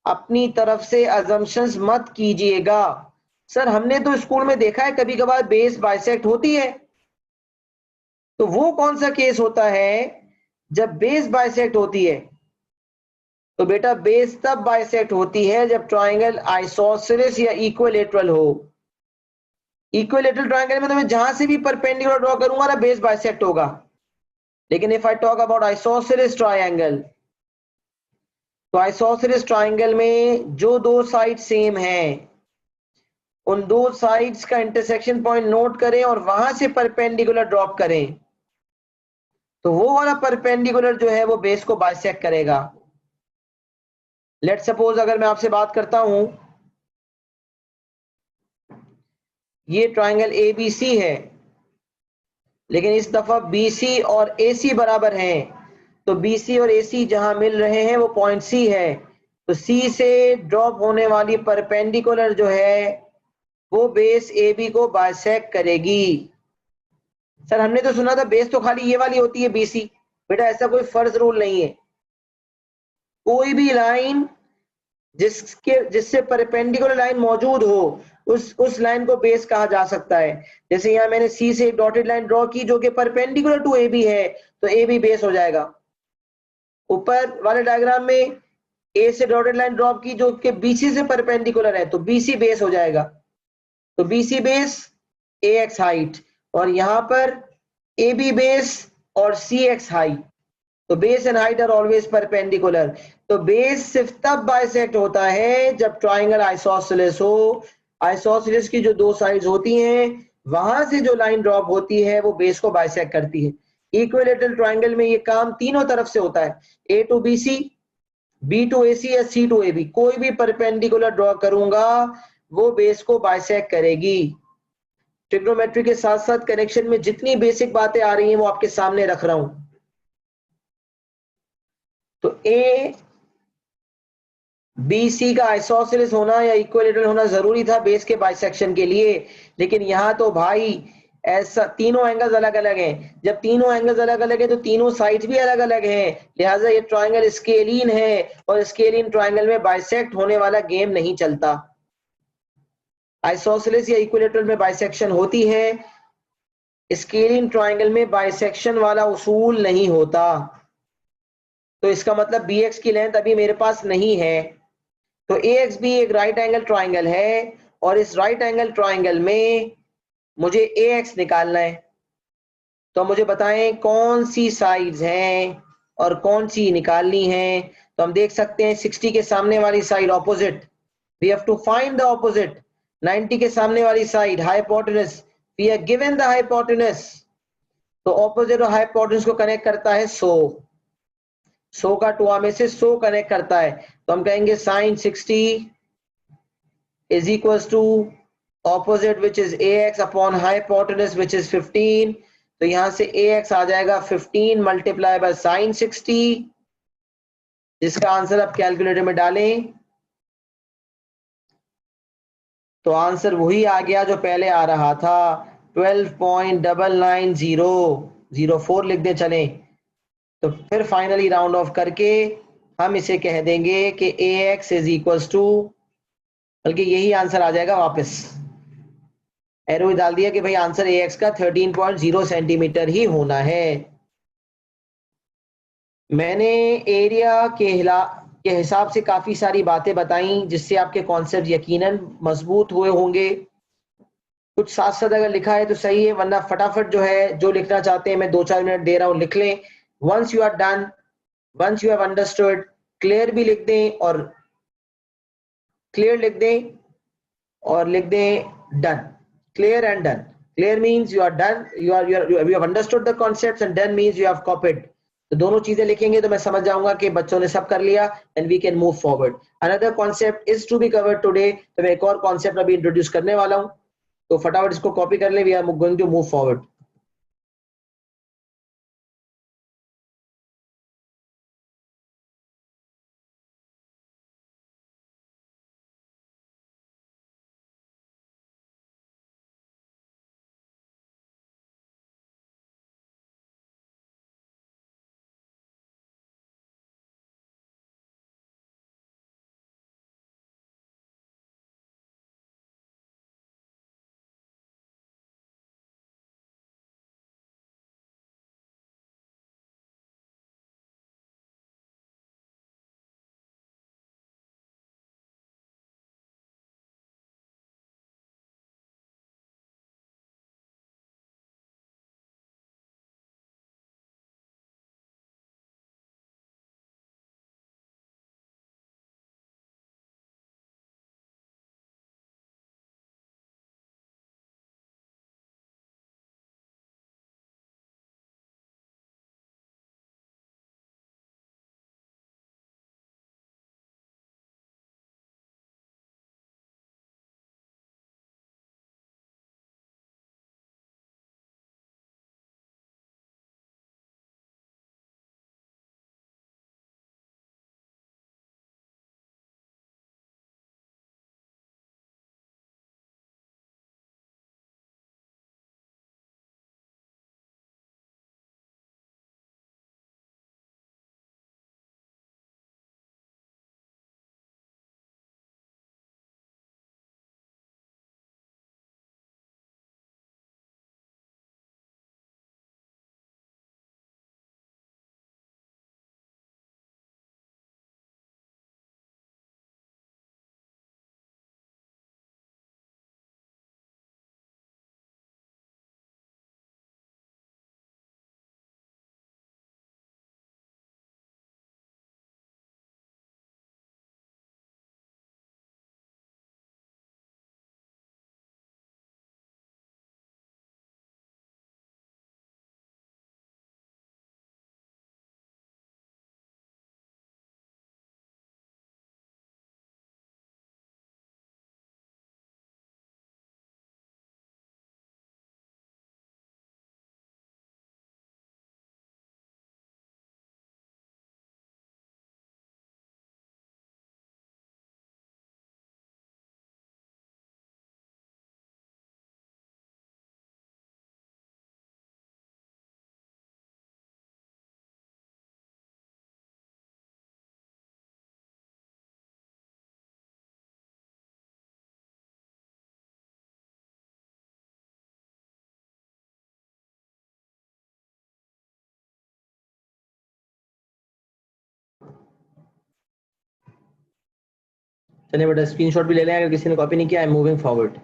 अपनी तरफ से अजम्पशंस मत कीजिएगा। सर हमने तो स्कूल में देखा है कभी कभार बेस बाइसेक्ट होती है। तो वो कौन सा केस होता है जब बेस बाइसेक्ट होती है? तो बेटा बेस तब बाइसेक्ट होती है जब ट्राइंगल आइसोसेलेस या इक्विलेटरल हो। इक्विलेटरल ट्राइंगल में तो मैं जहां से भी परपेंडिकुलर ड्रॉ करूंगा ना बेस बाइसेक्ट होगा। लेकिन if I talk about isosceles triangle, तो आइसोसेलेस ट्राइंगल में जो दो साइड सेम हैं, उन दो साइड्स का इंटरसेक्शन पॉइंट नोट करें और वहां से परपेंडिकुलर ड्रॉप करें, तो वो वाला परपेंडिकुलर जो है वो बेस को बाइसेक्ट करेगा। लेट सपोज अगर मैं आपसे बात करता हूं, ये ट्राइंगल ABC है, लेकिन इस दफा BC और AC बराबर हैं। तो BC और AC जहां मिल रहे हैं वो पॉइंट C है। तो C से ड्रॉप होने वाली परपेंडिकुलर जो है वो बेस AB को बाइसेक्ट करेगी। सर हमने तो सुना था बेस तो खाली ये वाली होती है BC। बेटा ऐसा कोई फर्ज रूल नहीं है। कोई भी लाइन जिससे परपेंडिकुलर लाइन मौजूद हो, उस लाइन को बेस कहा जा सकता है। जैसे यहाँ मैंने C से एक डॉटेड लाइन ड्रॉ की जो कि परपेंडिकुलर टू AB है, तो AB बेस हो जाएगा। ऊपर वाले डायग्राम में A से डॉटेड लाइन ड्रॉप की जो कि BC से परपेंडिकुलर है, तो BC बेस हो जाएगा। तो BC बेस AX हाइट, और यहाँ पर AB बेस और CX हाइट। तो base and height are always perpendicular. तो बेस सिर्फ तब बाइसेक्ट होता है जब ट्राइंगल आइसोसेलेस हो। आइसोसेलेस की जो दो साइड्स होती हैं, वहां से जो लाइन ड्रॉप होती है वो बेस को बाइसेक्ट करती है। इक्विलेटरल ट्राइंगल में ये काम तीनों तरफ से होता है, A to BC, B to AC या C to AB। कोई भी परपेंडिकुलर ड्रॉ करूंगा वो बेस को बाइसेक्ट करेगी। ट्रिग्नोमेट्री के साथ साथ कनेक्शन में जितनी बेसिक बातें आ रही हैं वो आपके सामने रख रहा हूं। तो A BC का आइसोसेलेस होना या इक्विलेटरल होना जरूरी था बेस के बाइसेक्शन के लिए, लेकिन यहां तो भाई ऐसा तीनों एंगल्स अलग अलग हैं। जब तीनों एंगल्स अलग अलग हैं तो तीनों साइड्स भी अलग अलग हैं, लिहाजा ये ट्राइंगल स्केलीन है, और स्केलीन ट्राइंगल में बाइसेक्ट होने वाला गेम नहीं चलता। आइसोसेलेस या इक्विलेटरल में बाइसेक्शन होती है, स्केलीन ट्राइंगल में बाइसेक्शन वाला उसूल नहीं होता। तो इसका मतलब BX की लेंथ अभी मेरे पास नहीं है। तो AXB एक राइट एंगल ट्राइंगल है, और इस राइट एंगल ट्राइंगल में मुझे AX निकालना है। तो मुझे बताएं कौन सी साइड्स हैं और कौन सी निकालनी है। तो हम देख सकते हैं 60 के सामने वाली side opposite, we have to find the opposite. 90 के सामने वाली side hypotenuse, we are given the hypotenuse. तो ऑपोजिट और हाइपोटेनस को कनेक्ट करता है 100 का 2 में से 100 कनेक्ट करता है। तो हम कहेंगे sin 60 is equals to opposite which is AX upon hypotenuse which is 15। तो यहां से AX आ जाएगा 15 मल्टीप्लाई बाय sin 60, जिसका आंसर आप कैलकुलेटर में डालें तो आंसर वही आ गया जो पहले आ रहा था, 12.9904 लिख दे चलें। तो फिर फाइनली राउंड ऑफ करके हम इसे कह देंगे कि AX is equals to बल्कि यही आंसर आ जाएगा वापस। एरो डाल दिया कि भाई आंसर AX का 13.0 सेंटीमीटर ही होना है। मैंने एरिया के हिसाब से काफी सारी बातें बताई जिससे आपके कॉन्सेप्ट यकीनन मजबूत हुए होंगे। कुछ साथ साथ अगर लिखा है तो सही है, वरना फटाफट जो है जो लिखना चाहते हैं मैं 2-4 मिनट दे रहा हूं, लिख लें। Once you are done, once you have understood, clear भी लिख दें और क्लियर लिख दें और लिख दें done. Clear and done. Clear means you are done, you have understood the concepts, and done means you have copied। तो दोनों चीजें लिखेंगे तो मैं समझ जाऊंगा कि बच्चों ने सब कर लिया, and we can move forward। Another concept is to be covered today। तो मैं एक और कॉन्सेप्ट अभी इंट्रोड्यूस करने वाला हूं, तो फटाफट इसको कॉपी कर लें। We are going to move forward. चलिए बेटा स्क्रीनशॉट भी ले लें अगर किसी ने कॉपी नहीं किया। I am moving forward.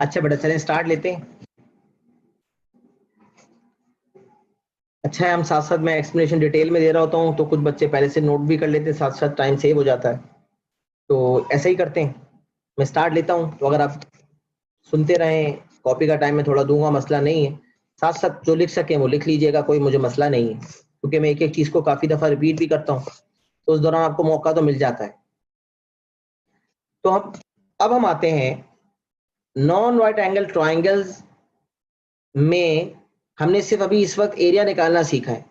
अच्छा बेटा चलें स्टार्ट लेते हैं। अच्छा है हम साथ साथ मैं एक्सप्लेनेशन डिटेल में दे रहा होता हूँ तो कुछ बच्चे पहले से नोट भी कर लेते हैं, साथ साथ टाइम सेव हो जाता है। तो ऐसे ही करते हैं, मैं स्टार्ट लेता हूँ तो अगर आप सुनते रहें। कॉपी का टाइम मैं थोड़ा दूंगा, मसला नहीं है। साथ साथ जो लिख सकें वो लिख लीजिएगा, कोई मुझे मसला नहीं है, क्योंकि मैं एक एक चीज को काफी दफा रिपीट भी करता हूँ तो उस दौरान आपको मौका तो मिल जाता है। तो हम अब हम आते हैं नॉन राइट एंगल ट्राइंगल्स में। हमने सिर्फ अभी इस वक्त एरिया निकालना सीखा है।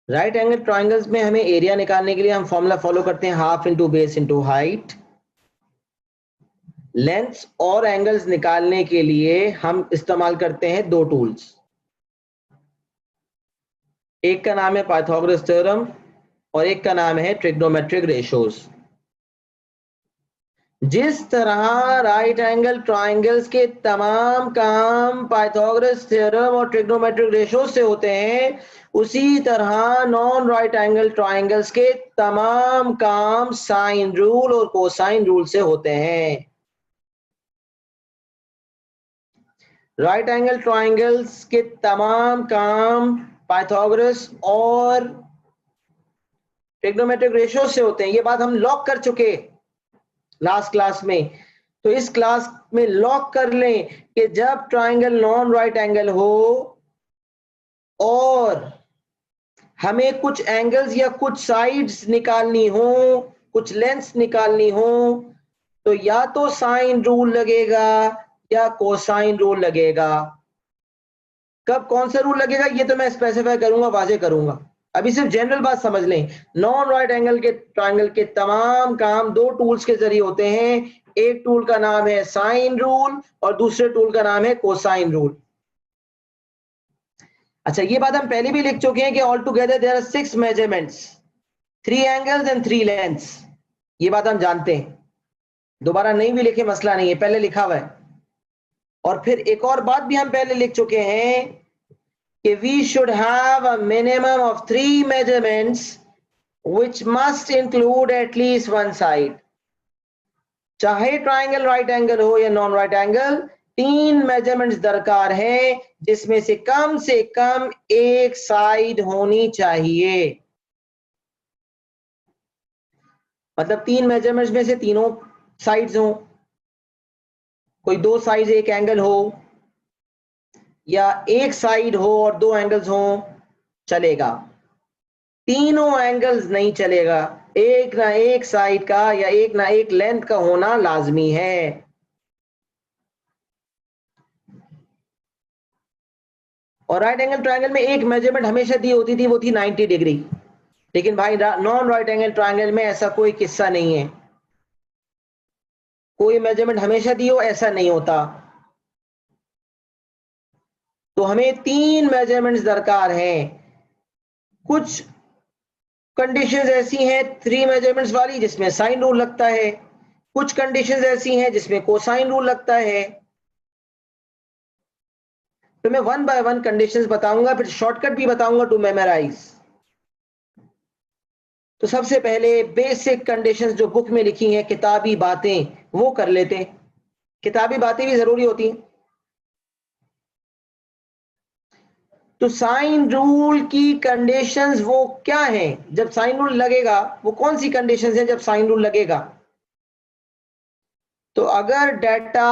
राइट एंगल ट्राइंगल्स में हमें एरिया निकालने के लिए हम फॉर्मूला फॉलो करते हैं, half into base into height. Lengths और एंगल्स निकालने के लिए हम इस्तेमाल करते हैं दो टूल्स। एक का नाम है पाइथागोरस थ्योरम और एक का नाम है ट्रिग्नोमेट्रिक रेशियोज। जिस तरह राइट एंगल ट्राइंगल्स के तमाम काम पाइथागोरस थ्योरम और ट्रिग्नोमेट्रिक रेशियोज से होते हैं, उसी तरह नॉन राइट एंगल ट्राइंगल्स के तमाम काम साइन रूल और कोसाइन रूल से होते हैं। राइट एंगल ट्राइंगल्स के तमाम काम पाइथागोरस और ट्रिग्नोमेट्रिक रेशियो से होते हैं। ये बात हम लॉक कर चुके लास्ट क्लास में। तो इस क्लास में लॉक कर लें कि जब ट्राइंगल नॉन राइट एंगल हो और हमें कुछ एंगल्स या कुछ साइड्स निकालनी हो, कुछ लेंथ्स निकालनी हो, तो या तो साइन रूल लगेगा या कोसाइन रूल लगेगा। कब कौन सा रूल लगेगा ये तो मैं स्पेसिफाई करूंगा, वाजे करूंगा। अभी सिर्फ जनरल बात समझ लें। नॉन राइट एंगल के ट्राइंगल के तमाम काम दो टूल्स के जरिए होते हैं। एक टूल का नाम है साइन रूल और दूसरे टूल का नाम है कोसाइन रूल। अच्छा, ये बात हम पहले भी लिख चुके हैं कि all together there are 6 measurements, 3 angles and 3 lengths. ये बात हम जानते हैं, दोबारा नहीं भी लिखे मसला नहीं है, पहले लिखा हुआ है। और फिर एक और बात भी हम पहले लिख चुके हैं कि we should have a minimum of 3 measurements which must include at least one side। चाहे ट्राइंगल राइट एंगल हो या नॉन राइट एंगल, 3 मेजरमेंट्स दरकार है जिसमें से कम एक साइड होनी चाहिए। मतलब 3 मेजरमेंट्स में से तीनों साइड्स हो, कोई दो साइड एक एंगल हो, या एक साइड हो और दो एंगल्स हो, चलेगा। तीनों एंगल्स नहीं चलेगा, एक ना एक साइड का या एक ना एक लेंथ का होना लाजमी है। और राइट एंगल ट्रायंगल में एक मेजरमेंट हमेशा दी होती थी, वो थी 90 डिग्री। लेकिन भाई नॉन राइट एंगल ट्रायंगल में ऐसा कोई किस्सा नहीं है, कोई मेजरमेंट हमेशा दी हो ऐसा नहीं होता। तो हमें 3 मेजरमेंट्स दरकार हैं। कुछ कंडीशंस ऐसी हैं 3 मेजरमेंट्स वाली जिसमें साइन रूल लगता है, कुछ कंडीशंस ऐसी हैं जिसमें कोसाइन रूल लगता है। तो मैं 1 बाय 1 कंडीशंस बताऊंगा, फिर शॉर्टकट भी बताऊंगा टू मेमोराइज। तो सबसे पहले बेसिक कंडीशंस जो बुक में लिखी हैं, किताबी बातें, वो कर लेते हैं। किताबी बातें भी जरूरी होती हैं। तो साइन रूल की कंडीशंस वो क्या हैं जब साइन रूल लगेगा, वो कौन सी कंडीशंस हैं जब साइन रूल लगेगा। तो अगर डाटा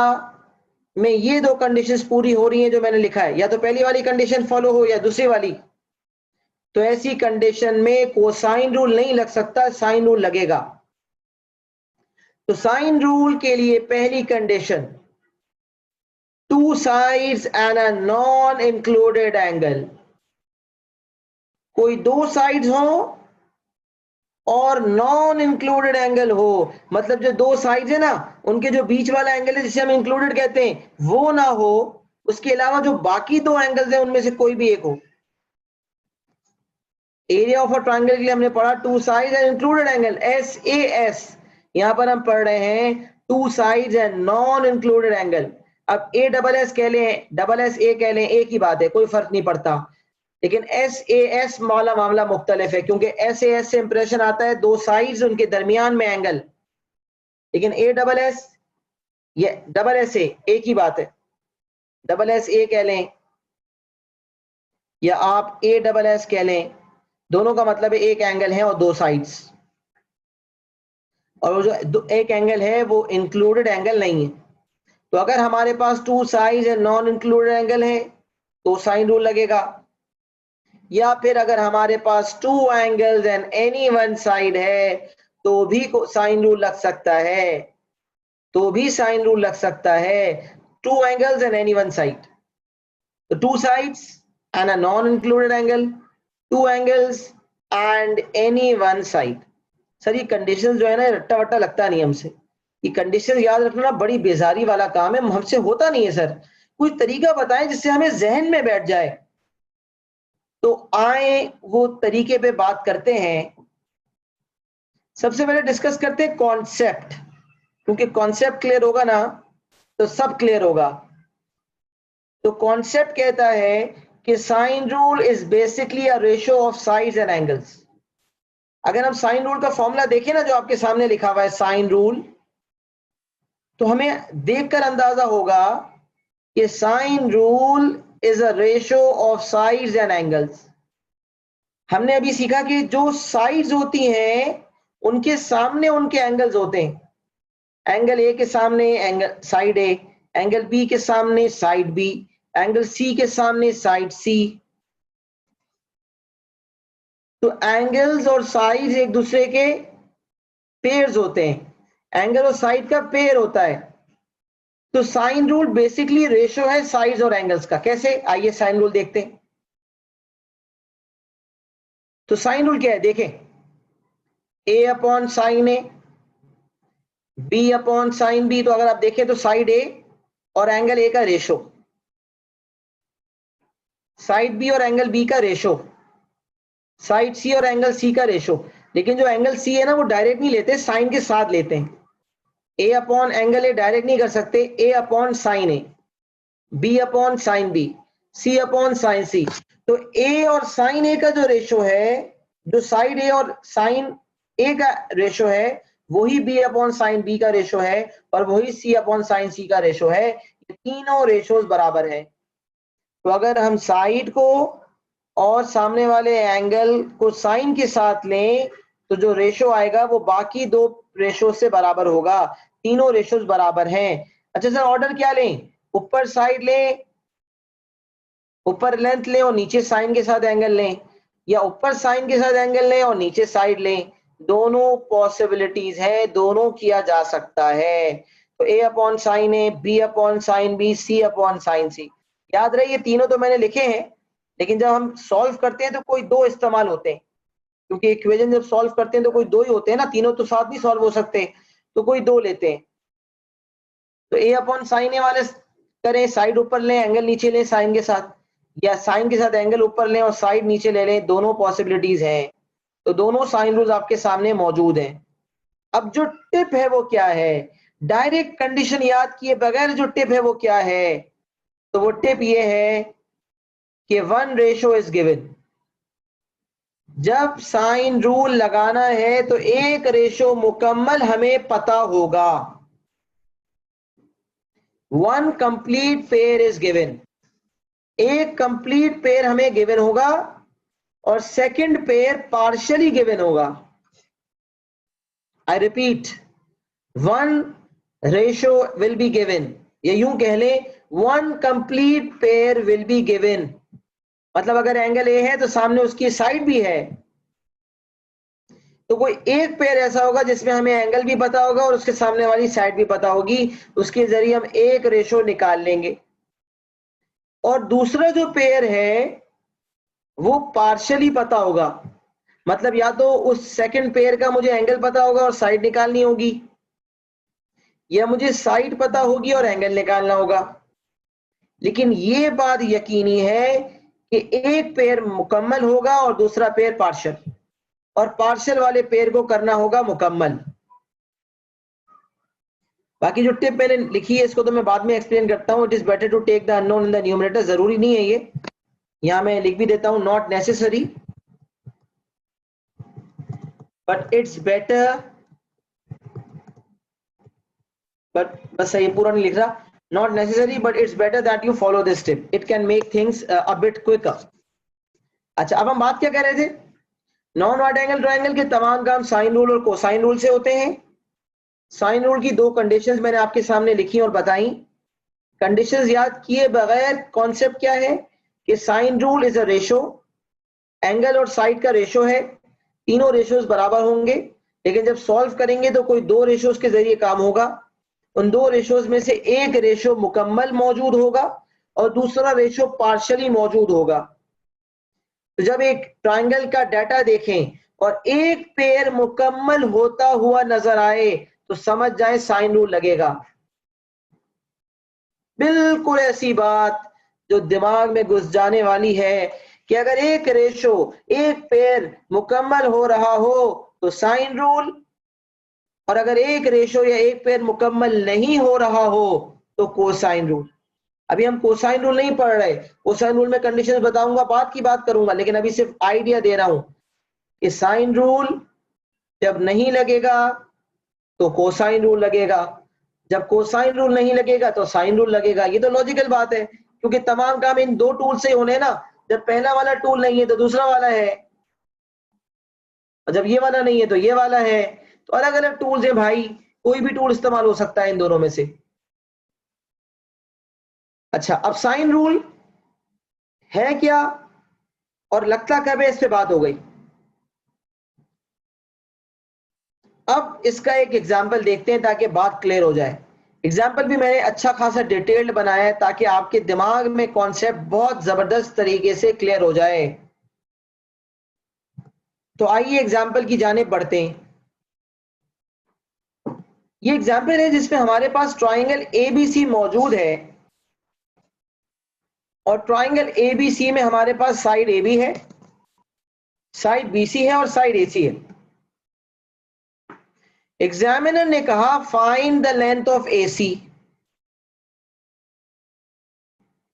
में ये दो कंडीशंस पूरी हो रही हैं जो मैंने लिखा है, या तो पहली वाली कंडीशन फॉलो हो या दूसरी वाली, तो ऐसी कंडीशन में कोसाइन रूल नहीं लग सकता, साइन रूल लगेगा। तो साइन रूल के लिए पहली condition, to sides and a non included angle. कोई दो साइड्स हो और नॉन इंक्लूडेड एंगल हो, मतलब जो दो साइड्स है ना, उनके जो बीच वाला एंगल है जिसे हम इंक्लूडेड कहते हैं वो ना हो, उसके अलावा जो बाकी दो एंगल्स हैं उनमें से कोई भी एक हो। एरिया ऑफ अ ट्रायंगल के लिए हमने पढ़ा to sides and included angle, SAS। यहां पर हम पढ़ रहे हैं to sides and non included angle. अब ASS कह लें, SS कह लें, एक ही बात है, कोई फर्क नहीं पड़ता। लेकिन SAS वाला मामला मुख्तलिफ है, क्योंकि SAS से इंप्रेशन आता है दो साइड्स उनके दरमियान में एंगल, लेकिन ASS ये SA एक ही बात है। SA कह लें या आप ASS कह लें, दोनों का मतलब है एक एंगल है और दो साइड्स। और वो जो एक एंगल है वो इंक्लूडेड एंगल नहीं है। तो अगर हमारे पास two sides and non included angle है तो साइन रूल लगेगा, या फिर अगर हमारे पास two angles and any one side है तो भी साइन रूल लग सकता है। तो भी साइन रूल लग सकता है. Two angles and any one side. तो two sides and a non included angle, two angles and any one side. Sir ये कंडीशन जो है ना रट्टा वट्टा लगता नहीं हमसे. ये कंडीशन याद रखना बड़ी बेजारी वाला काम है, हमसे होता नहीं है सर. कोई तरीका बताएं जिससे हमें जहन में बैठ जाए. तो आए वो तरीके पे बात करते हैं. सबसे पहले डिस्कस करते हैं कॉन्सेप्ट, क्योंकि कॉन्सेप्ट क्लियर होगा ना तो सब क्लियर होगा. तो कॉन्सेप्ट कहता है कि sine rule is basically a ratio of sides and angles. अगर हम साइन रूल का फॉर्मूला देखें ना जो आपके सामने लिखा हुआ है साइन रूल, तो हमें देखकर अंदाजा होगा कि sine rule is a ratio of sides and angles. हमने अभी सीखा कि जो साइड्स होती हैं उनके सामने उनके एंगल्स होते हैं. एंगल ए के सामने एंगल साइड ए, एंगल बी के सामने साइड बी, एंगल सी के सामने साइड सी. तो एंगल्स और साइड्स एक दूसरे के पेयर्स होते हैं. एंगल और साइड का पेयर होता है. तो साइन रूल बेसिकली रेशियो है साइड्स और एंगल्स का. कैसे, आइए साइन रूल देखते हैं. तो साइन रूल क्या है देखें. ए अपॉन साइन ए, बी अपॉन साइन बी. तो अगर आप देखें तो साइड ए और एंगल ए का रेशो, साइड बी और एंगल बी का रेशो, साइड सी और एंगल सी का रेशो. लेकिन जो एंगल सी है ना वो डायरेक्ट नहीं लेते, साइन के साथ लेते हैं. ए अपॉन एंगल ए डायरेक्ट नहीं कर सकते. ए अपॉन साइन ए, बी अपॉन साइन बी, सी अपॉन साइन सी. तो ए और साइन ए का जो रेशो है, जो साइड ए और साइन ए का रेशो है, वही बी अपॉन साइन बी का रेशो है, और वही सी अपॉन साइन सी का रेशो है. ये तीनों रेशोज बराबर है. तो अगर हम साइड को और सामने वाले एंगल को साइन के साथ लें तो जो रेशो आएगा वो बाकी दो रेशो से बराबर होगा. तीनों रेशोज बराबर हैं. अच्छा सर ऑर्डर क्या लें, ऊपर साइड लें, ऊपर लेंथ लें और नीचे साइन के साथ एंगल लें, या ऊपर साइन के साथ एंगल लें और नीचे साइड लें? दोनों पॉसिबिलिटीज है, दोनों किया जा सकता है. तो ए अपॉन साइन ए, बी अपॉन साइन बी, सी अपॉन साइन सी. याद रहे ये तीनों तो मैंने लिखे हैं, लेकिन जब हम सॉल्व करते हैं तो कोई दो इस्तेमाल होते हैं, क्योंकि इक्वेशन जब सॉल्व करते हैं तो कोई दो ही होते हैं ना, तीनों तो साथ नहीं सॉल्व हो सकते, तो कोई दो लेते हैं. तो ए अपॉन साइन ए वाले करें, साइड ऊपर लें एंगल नीचे लें साइन के साथ, या साइन के साथ एंगल ऊपर लें और साइड नीचे ले लें. दोनों पॉसिबिलिटीज हैं. तो दोनों साइन रूल्स आपके सामने मौजूद हैं. अब जो टिप है वो क्या है, डायरेक्ट कंडीशन याद किए बगैर जो टिप है वो क्या है, तो वो टिप ये है कि वन रेशो इज गिवन. जब साइन रूल लगाना है तो एक रेशो मुकम्मल हमें पता होगा. One complete pair is given. एक कंप्लीट पेयर हमें गिवन होगा और सेकंड पेयर पार्शियली गिवन होगा. I repeat, one ratio will be given, या यूं कह लें one complete pair will be given. मतलब अगर एंगल ए है तो सामने उसकी साइड भी है, तो कोई एक पेयर ऐसा होगा जिसमें हमें एंगल भी पता होगा और उसके सामने वाली साइड भी पता होगी. उसके जरिए हम एक रेशो निकाल लेंगे. और दूसरा जो पेयर है वो पार्शियली पता होगा. मतलब या तो उस सेकंड पेयर का मुझे एंगल पता होगा और साइड निकालनी होगी, या मुझे साइड पता होगी और एंगल निकालना होगा. लेकिन ये बात यकीनी है कि एक पेयर मुकम्मल होगा और दूसरा पेयर पार्शियल, और पार्शियल वाले पेयर को करना होगा मुकम्मल. बाकी जो टिप मैंने लिखी है इसको तो मैं बाद में एक्सप्लेन करता हूं. It is better to take the unknown in the numerator. जरूरी नहीं है ये, यहां मैं लिख भी देता हूं, not necessary, but it's better. But बस ये पूरा नहीं लिख रहा, not necessary but it's better that you follow this tip. It can make things a bit quicker. अच्छा अब हम बात क्या कर रहे थे, नॉन वाइड एंगल ट्रायंगल के तमाम काम साइन रूल और कोसाइन रूल से होते हैं. साइन रूल की दो कंडीशंस मैंने आपके सामने लिखी और बताई. कंडीशंस याद किए बगैर कॉन्सेप्ट क्या है कि sine rule is a ratio, angle और साइड का रेशो है, तीनों रेशोज बराबर होंगे. लेकिन जब सॉल्व करेंगे तो कोई दो रेशोज के जरिए काम होगा. उन दो रेशोज में से एक रेशो मुकम्मल मौजूद होगा और दूसरा रेशो पार्शियली मौजूद होगा। तो जब एक ट्रायंगल का डाटा देखें और एक पेयर मुकम्मल होता हुआ नजर आए तो समझ जाए साइन रूल लगेगा। बिल्कुल ऐसी बात जो दिमाग में घुस जाने वाली है कि अगर एक रेशो एक पेयर मुकम्मल हो रहा हो तो साइन रूल, और अगर एक रेशो या एक पेयर मुकम्मल नहीं हो रहा हो तो कोसाइन रूल। अभी हम कोसाइन रूल नहीं पढ़ रहे, कोसाइन रूल में कंडीशंस बताऊंगा, बात की बात करूंगा, लेकिन अभी सिर्फ आइडिया दे रहा हूं कि साइन रूल जब नहीं लगेगा तो कोसाइन रूल लगेगा, जब कोसाइन रूल नहीं लगेगा तो साइन रूल लगेगा। ये तो लॉजिकल बात है, क्योंकि तमाम काम इन दो टूल से होने ना। जब पहला वाला टूल नहीं है तो दूसरा वाला है, और जब ये वाला नहीं है तो ये वाला है। तो अलग अलग टूल्स हैं भाई, कोई भी टूल इस्तेमाल हो सकता है इन दोनों में से। अच्छा, अब साइन रूल है क्या और लगता कब है, इस पे बात हो गई। अब इसका एक एग्जाम्पल देखते हैं ताकि बात क्लियर हो जाए। एग्जाम्पल भी मैंने अच्छा खासा डिटेल्ड बनाया है ताकि आपके दिमाग में कॉन्सेप्ट बहुत जबरदस्त तरीके से क्लियर हो जाए। तो आइए एग्जाम्पल की जानिब बढ़ते हैं। ये एग्जाम्पल है जिसमें हमारे पास ट्राइंगल एबीसी मौजूद है और ट्राइंगल एबीसी में हमारे पास साइड एबी है, साइड बीसी है और साइड एसी है। एग्जामिनर ने कहा find the length of AC.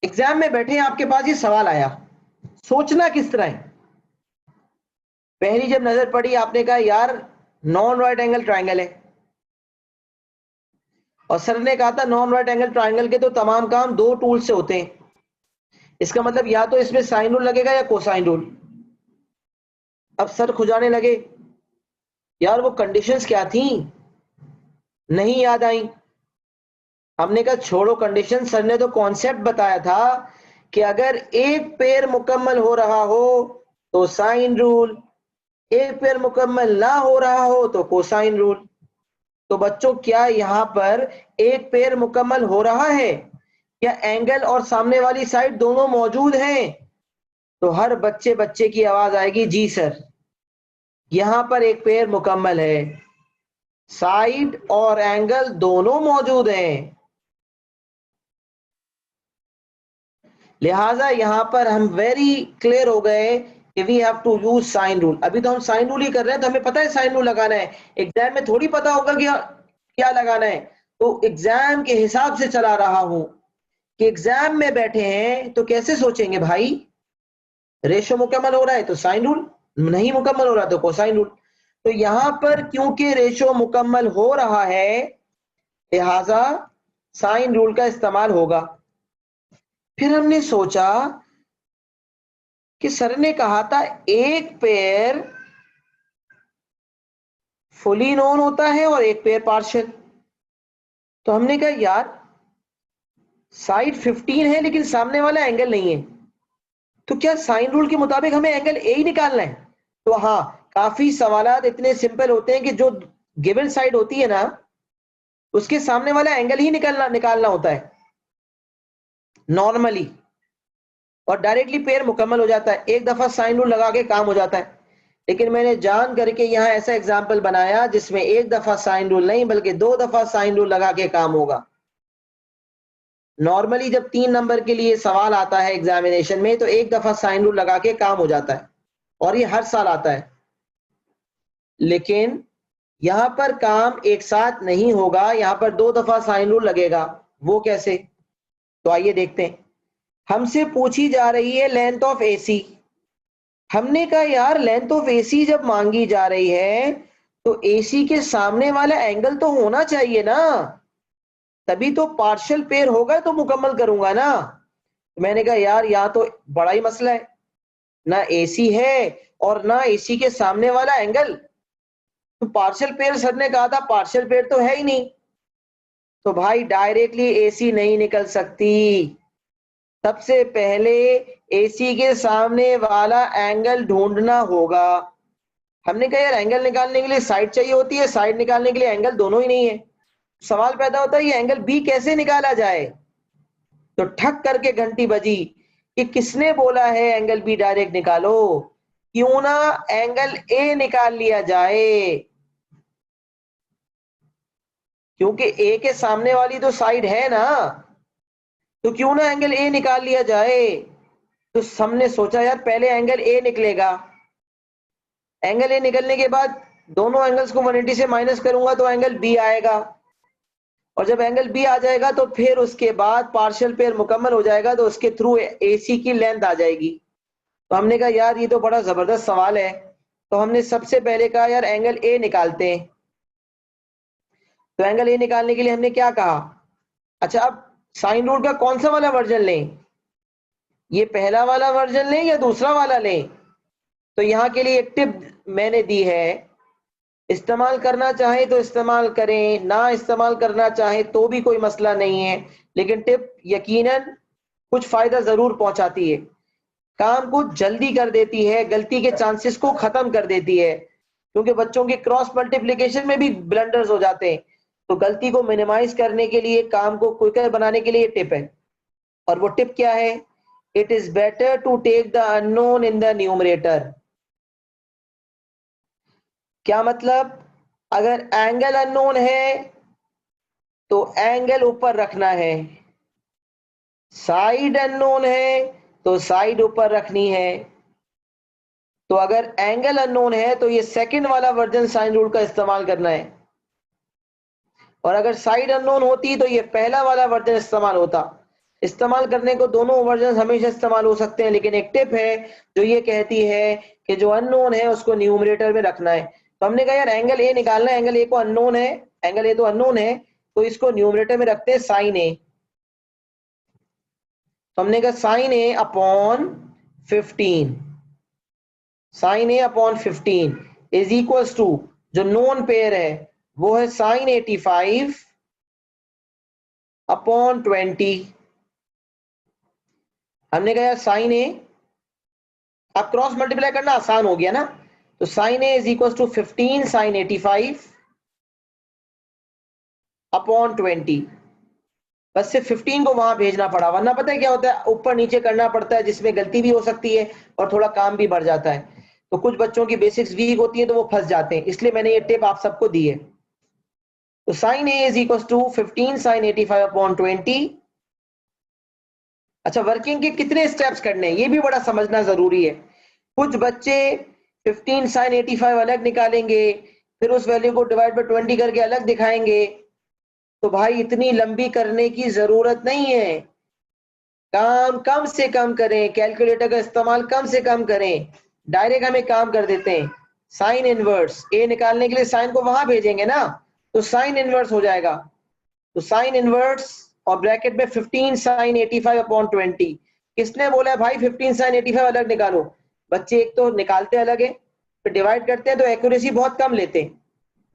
Exam में बैठे आपके पास ये सवाल आया, सोचना किस तरह है। पहली जब नजर पड़ी आपने कहा यार नॉन राइट एंगल ट्राइंगल है, और सर ने कहा था नॉन राइट एंगल ट्राइंगल के तो तमाम काम दो टूल से होते हैं, इसका मतलब या तो इसमें साइन रूल लगेगा या कोसाइन रूल। अब सर खुजाने लगे, यार वो कंडीशंस क्या थी, नहीं याद आई। हमने कहा छोड़ो कंडीशन, सर ने तो कॉन्सेप्ट बताया था कि अगर एक पेयर मुकम्मल हो रहा हो तो साइन रूल, एक पेयर मुकम्मल ना हो रहा हो तो कोसाइन रूल। तो बच्चों क्या यहां पर एक पेयर मुकम्मल हो रहा है, क्या एंगल और सामने वाली साइड दोनों मौजूद हैं? तो हर बच्चे बच्चे की आवाज आएगी जी सर, यहां पर एक पेयर मुकम्मल है, साइड और एंगल दोनों मौजूद हैं, लिहाजा यहां पर हम वेरी क्लियर हो गए कि we have to use sine rule. अभी तो हम साइन रूल ही कर रहे हैं, तो हमें पता है साइन रूल लगाना है, एग्जाम में थोड़ी पता होगा कि क्या लगाना है। तो एग्जाम के हिसाब से चला रहा हूं कि एग्जाम में बैठे हैं तो कैसे सोचेंगे भाई, रेशो मुकम्मल हो रहा है तो साइन रूल, नहीं मुकम्मल हो रहा तो कोसाइन रूल। तो यहां पर क्योंकि रेशो मुकम्मल हो रहा है लिहाजा साइन रूल का इस्तेमाल होगा। फिर हमने सोचा कि सर ने कहा था एक पेयर फुली नोन होता है और एक पेयर पार्शियल। तो हमने कहा यार साइड 15 है लेकिन सामने वाला एंगल नहीं है, तो क्या साइन रूल के मुताबिक हमें एंगल ए ही निकालना है? तो हाँ, काफी सवालात इतने सिंपल होते हैं कि जो गिवन साइड होती है ना उसके सामने वाला एंगल ही निकालना होता है नॉर्मली, और डायरेक्टली पेयर मुकम्मल हो जाता है, एक दफा साइन रूल लगा के काम हो जाता है। लेकिन मैंने जान करके यहां ऐसा एग्जाम्पल बनाया जिसमें एक दफा साइन रूल नहीं बल्कि दो दफा साइन रूल लगा के काम होगा। नॉर्मली जब 3 नंबर के लिए सवाल आता है एग्जामिनेशन में तो एक दफा साइन रूल लगा के काम हो जाता है, और ये हर साल आता है। लेकिन यहां पर काम एक साथ नहीं होगा, यहां पर दो दफा साइन रूल लगेगा। वो कैसे? तो आइए देखते हैं। हमसे पूछी जा रही है लेंथ ऑफ एसी। हमने कहा यार लेंथ ऑफ एसी जब मांगी जा रही है तो एसी के सामने वाला एंगल तो होना चाहिए ना, तभी तो पार्शियल पेयर होगा तो मुकम्मल करूंगा ना। तो मैंने कहा यार यहाँ तो बड़ा ही मसला है, ना एसी है और ना एसी के सामने वाला एंगल। तो पार्शियल पेयर, सर ने कहा था पार्शियल पेयर तो है ही नहीं, तो भाई डायरेक्टली एसी नहीं निकल सकती। सबसे पहले एसी के सामने वाला एंगल ढूंढना होगा। हमने कहा यार एंगल निकालने के लिए साइड चाहिए होती है, साइड निकालने के लिए एंगल दोनों ही नहीं है। सवाल पैदा होता है ये एंगल बी कैसे निकाला जाए। तो ठक करके घंटी बजी कि किसने बोला है एंगल बी डायरेक्ट निकालो, क्यों ना एंगल ए निकाल लिया जाए, क्योंकि ए के सामने वाली तो साइड है ना, तो क्यों ना एंगल ए निकाल लिया जाए। तो हमने सोचा यार पहले एंगल ए निकलेगा, एंगल ए निकलने के बाद दोनों एंगल्स को 180 से माइनस करूंगा तो एंगल बी आएगा, और जब एंगल बी आ जाएगा तो फिर उसके बाद पार्शियल पेयर मुकम्मल हो जाएगा तो उसके थ्रू एसी की लेंथ आ जाएगी। तो हमने कहा यार ये तो बड़ा जबरदस्त सवाल है, तो हमने सबसे पहले कहा यार एंगल ए निकालते हैं। तो एंगल ए निकालने के लिए हमने क्या कहा, अच्छा अब साइन रूल का कौन सा वाला वर्जन लें, ये पहला वाला वर्जन लें या दूसरा वाला लें। तो यहाँ के लिए एक टिप मैंने दी है, इस्तेमाल करना चाहे तो इस्तेमाल करें, ना इस्तेमाल करना चाहे तो भी कोई मसला नहीं है, लेकिन टिप यकीनन कुछ फायदा जरूर पहुंचाती है, काम को जल्दी कर देती है, गलती के चांसेस को खत्म कर देती है, क्योंकि बच्चों के क्रॉस मल्टीप्लिकेशन में भी ब्लंडर्स हो जाते हैं। तो गलती को मिनिमाइज करने के लिए, काम को क्विकर बनाने के लिए टिप है, और वो टिप क्या है, it is better to take the unknown in the numerator. क्या मतलब, अगर एंगल अननोन है तो एंगल ऊपर रखना है, साइड अननोन है तो साइड ऊपर रखनी है। तो अगर एंगल अननोन है तो ये सेकंड वाला वर्जन साइन रूल का इस्तेमाल करना है, और अगर साइड अननोन होती तो ये पहला वाला वर्जन इस्तेमाल होता। इस्तेमाल करने को दोनों वर्जन हमेशा इस्तेमाल हो सकते हैं, लेकिन एक टिप है जो ये कहती है कि जो अननोन है उसको न्यूमरेटर में रखना है। तो हमने कहा यार एंगल ए निकालना है, एंगल ए को अननोन है, एंगल ए तो अननोन है, तो इसको न्यूमरेटर में रखते हैं साइन ए। तो हमने कहा sine A upon 15, sine A upon 15 is equals to, जो नोन पेयर है वो है साइन 85 अपॉन 20। हमने कहा साइन ए, अब क्रॉस मल्टीप्लाई करना आसान हो गया ना, तो sine A is equal to 15 sine 85 upon 20। बस सिर्फ 15 को वहां भेजना पड़ा, वरना पता है क्या होता है, ऊपर नीचे करना पड़ता है जिसमें गलती भी हो सकती है और थोड़ा काम भी बढ़ जाता है। तो कुछ बच्चों की बेसिक्स वीक होती है तो वो फंस जाते हैं, इसलिए मैंने ये टिप आप सबको दी है। तो sine A is equal to 15 sine 85 upon 20। अच्छा, वर्किंग के कितने स्टेप्स करने हैं ये भी बड़ा समझना जरूरी है। कुछ बच्चे 15 साइन 85 अलग निकालेंगे, फिर उस वैल्यू को डिवाइड बाय 20 करके अलग दिखाएंगे। तो भाई इतनी लंबी करने की जरूरत नहीं है, काम कम से कम करें, कैलकुलेटर का इस्तेमाल कम से कम करें, डायरेक्ट हम एक काम कर देते हैं, साइन इनवर्स ए निकालने के लिए साइन को वहां भेजेंगे ना, तो साइन इनवर्स हो जाएगा। तो साइन इनवर्स और ब्रैकेट में 15 साइन 85 अपॉन 20। किसने बोला है भाई 15 साइन 85 अलग निकालो, बच्चे एक तो निकालते अलग है, फिर डिवाइड करते हैं तो एक्यूरेसी बहुत कम लेते हैं।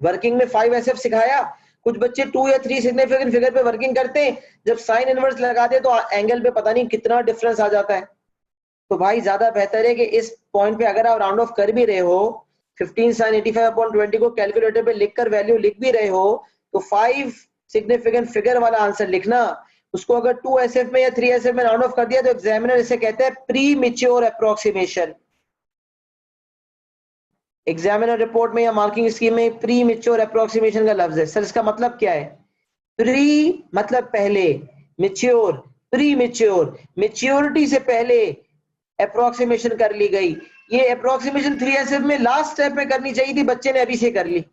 वर्किंग में 5SF सिखाया, कुछ बच्चे 2 या 3 सिग्निफिकेंट फिगर पे वर्किंग करते हैं, जब साइन इनवर्स लगाते तो एंगल पे पता नहीं कितना डिफरेंस आ जाता है। तो भाई ज्यादा बेहतर है कि इस पॉइंट पे अगर आप राउंड ऑफ कर भी रहे हो, 15 साइन 85 अपॉन 20 को कैलकुलेटर पे लिखकर वैल्यू लिख भी रहे हो, तो 5 सिग्निफिकेंट फिगर वाला आंसर लिखना। उसको अगर 2SF में या 3SF में राउंड ऑफ कर दिया तो एग्जामिनर इसे कहते हैं pre mature approximation. Examiner report में या मार्किंग स्कीम में प्री मैच्योर अप्रोक्सीमेशन का लफ्ज है। सर इसका मतलब क्या है, प्री मतलब पहले, मैच्योर प्री मैच्योर, मैच्योरिटी से पहले अप्रोक्सीमेशन कर ली गई। ये अप्रोक्सीमेशन 3SF में लास्ट स्टेप में करनी चाहिए थी, बच्चे ने अभी से कर ली,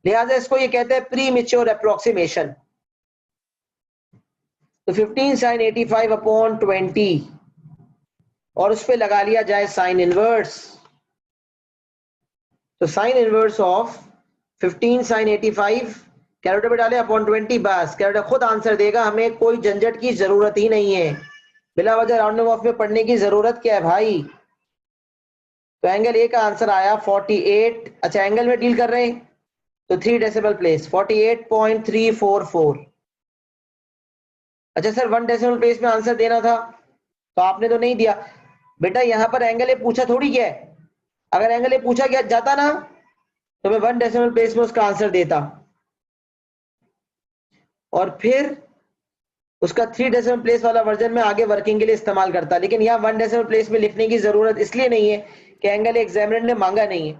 लिहाजा इसको ये कहते हैं प्री मैच्योर अप्रोक्सीमेशन। तो 15 साइन 85 अपॉन 20 और उस पर लगा लिया जाए साइन इनवर्स। तो sine inverse of 15 sine 85 calculator पे डाले अपॉन 20, बस कैलकुलेटर खुद आंसर देगा, हमें कोई झंझट की जरूरत ही नहीं है, बिला वजह राउंडिंग ऑफ में पढ़ने की जरूरत क्या है भाई। तो एंगल ए का आंसर आया 48। अच्छा एंगल में डील कर रहे हैं तो 3 डेसिमल प्लेस 48.344। अच्छा सर 1 डेसिमल प्लेस में आंसर देना था तो आपने तो नहीं दिया बेटा, यहां पर एंगल ए पूछा थोड़ी क्या है, अगर एंगल ए पूछा गया जाता ना तो मैं 1 डेसिमल प्लेस में उसका आंसर देता। और फिर उसका 3 डेसिमल प्लेस वाला वर्जन में आगे वर्किंग के लिए इस्तेमाल करता। लेकिन यहाँ 1 डेसिमल प्लेस में लिखने की जरूरत इसलिए नहीं है कि एंगल एग्जामिनर ने मांगा नहीं है,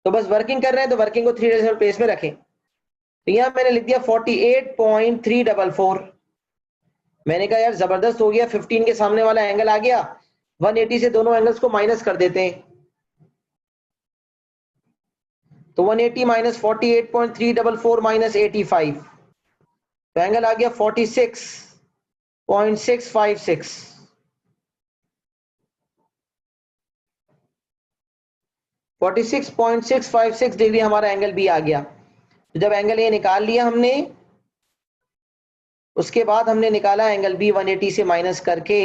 तो बस वर्किंग कर रहे हैं तो वर्किंग को 3 डेसिमल प्लेस में रखें। तो यहाँ मैंने लिख दिया 48.344। मैंने कहा यार जबरदस्त हो गया, 15 के सामने वाला एंगल आ गया, 180 से दोनों एंगल्स को माइनस कर देते हैं। तो 180 माइनस 48.344 माइनस 85, तो एंगल आ गया 46.656। 46.656 डिग्री हमारा एंगल बी आ गया। तो जब एंगल ए निकाल लिया हमने, उसके बाद हमने निकाला एंगल बी 180 से माइनस करके,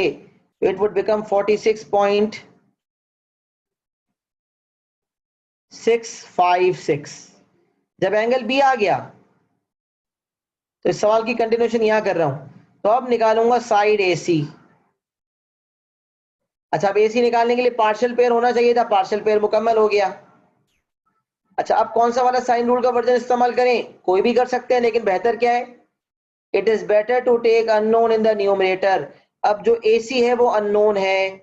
इट वुड बिकम 46.656। जब एंगल बी आ गया तो इस सवाल की कंटिन्यूएशन यहां कर रहा हूं। तो अब निकालूंगा साइड एसी। अच्छा, अब एसी निकालने के लिए पार्शियल पेयर होना चाहिए था, पार्शियल पेयर मुकम्मल हो गया। अच्छा, अब कौन सा वाला साइन रूल का वर्जन इस्तेमाल करें? कोई भी कर सकते हैं, लेकिन बेहतर क्या है, it is better to take unknown in the numerator. अब जो एसी है वो अननोन है,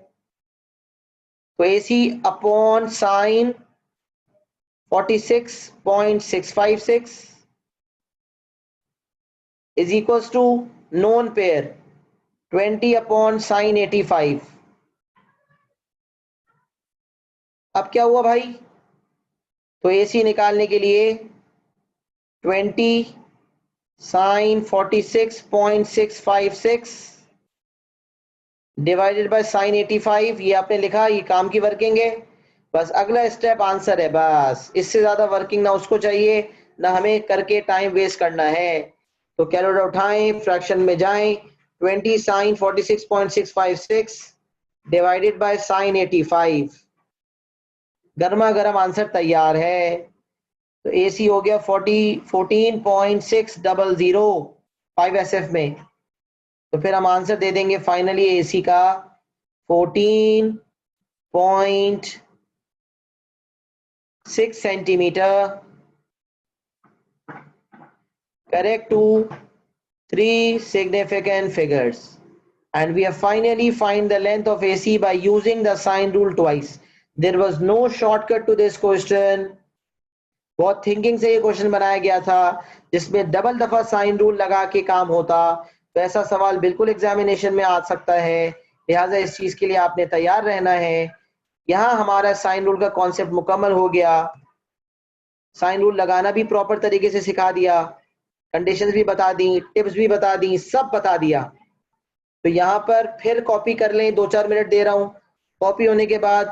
तो AC upon sine 46.656 is equals to known pair 20 upon sine 85। अब क्या हुआ भाई, तो एसी निकालने के लिए 20 साइन 46.656 डिवाइडेड बाय साइन 85, ये आपने लिखा, ये काम की वर्किंग है। बस अगला स्टेप आंसर है, बस इससे ज्यादा वर्किंग ना उसको चाहिए ना हमें करके टाइम वेस्ट करना है। तो कैलकुलेटर उठाएं, फ्रैक्शन में जाएं, 20 साइन 46.656 डिवाइडेड बाय साइन 85, गर्मा गर्म आंसर तैयार है। तो एसी हो गया 14.600 5SF में। तो फिर हम आंसर दे देंगे फाइनली एसी का 14.6 centimetre, correct to 3 significant figures, and we have finally find the length of AC by using the sine rule twice. There was no shortcut to this question. बहुत thinking से ये question बनाया गया था, जिसमें double दफा sine rule लगा के काम होता। तो ऐसा सवाल बिल्कुल एग्जामिनेशन में आ सकता है, लिहाजा इस चीज के लिए आपने तैयार रहना है। यहाँ हमारा साइन रूल का कॉन्सेप्ट मुकम्मल हो गया, साइन रूल लगाना भी प्रॉपर तरीके से सिखा दिया, कंडीशंस भी बता दी, टिप्स भी बता दी, सब बता दिया। तो यहाँ पर फिर कॉपी कर लें, 2-4 मिनट दे रहा हूँ। कॉपी होने के बाद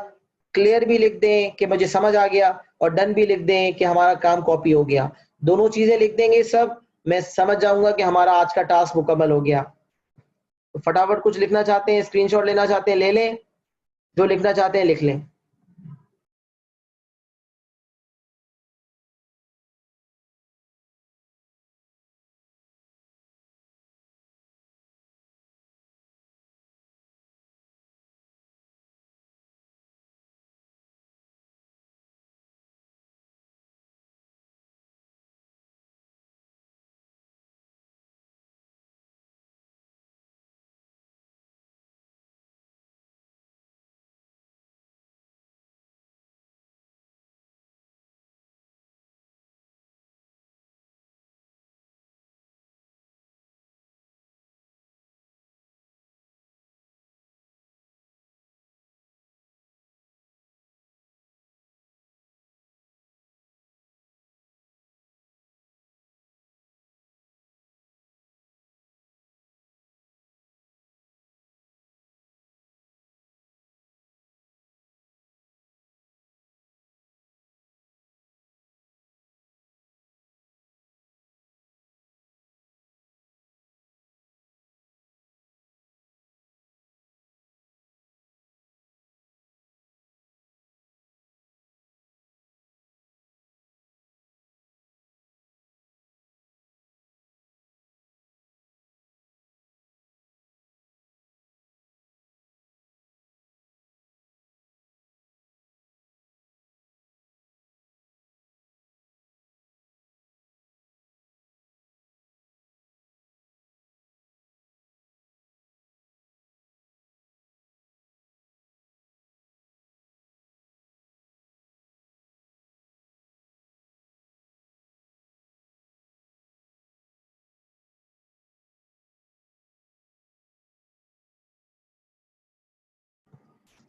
क्लियर भी लिख दें कि मुझे समझ आ गया, और डन भी लिख दें कि हमारा काम कॉपी हो गया। दोनों चीजें लिख देंगे सब, मैं समझ जाऊंगा कि हमारा आज का टास्क मुकम्मल हो गया। तो फटाफट कुछ लिखना चाहते हैं, स्क्रीनशॉट लेना चाहते हैं ले लें, जो लिखना चाहते हैं लिख लें।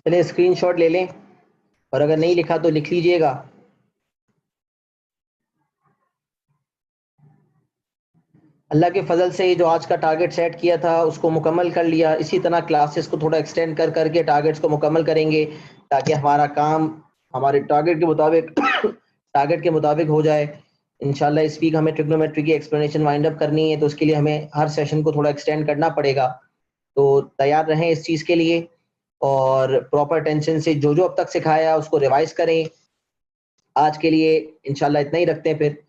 चलिए स्क्रीनशॉट ले लें, और अगर नहीं लिखा तो लिख लीजिएगा। अल्लाह के फजल से जो आज का टारगेट सेट किया था उसको मुकम्मल कर लिया। इसी तरह क्लासेस को थोड़ा एक्सटेंड कर करके टारगेट्स को मुकम्मल करेंगे, ताकि हमारा काम हमारे टारगेट के मुताबिक टारगेट के मुताबिक हो जाए। इंशाल्लाह इस वीक हमें ट्रिग्नोमेट्री की एक्सप्लेनेशन वाइंड अप करनी है, तो उसके लिए हमें हर सेशन को थोड़ा एक्सटेंड करना पड़ेगा। तो तैयार रहें इस चीज़ के लिए, और प्रॉपर टेंशन से जो जो अब तक सिखाया उसको रिवाइज करें। आज के लिए इंशाल्लाह इतना ही रखते हैं, फिर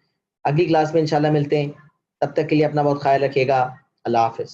अगली क्लास में इंशाल्लाह मिलते हैं। तब तक के लिए अपना बहुत ख्याल रखिएगा। अल्लाह हाफिज़।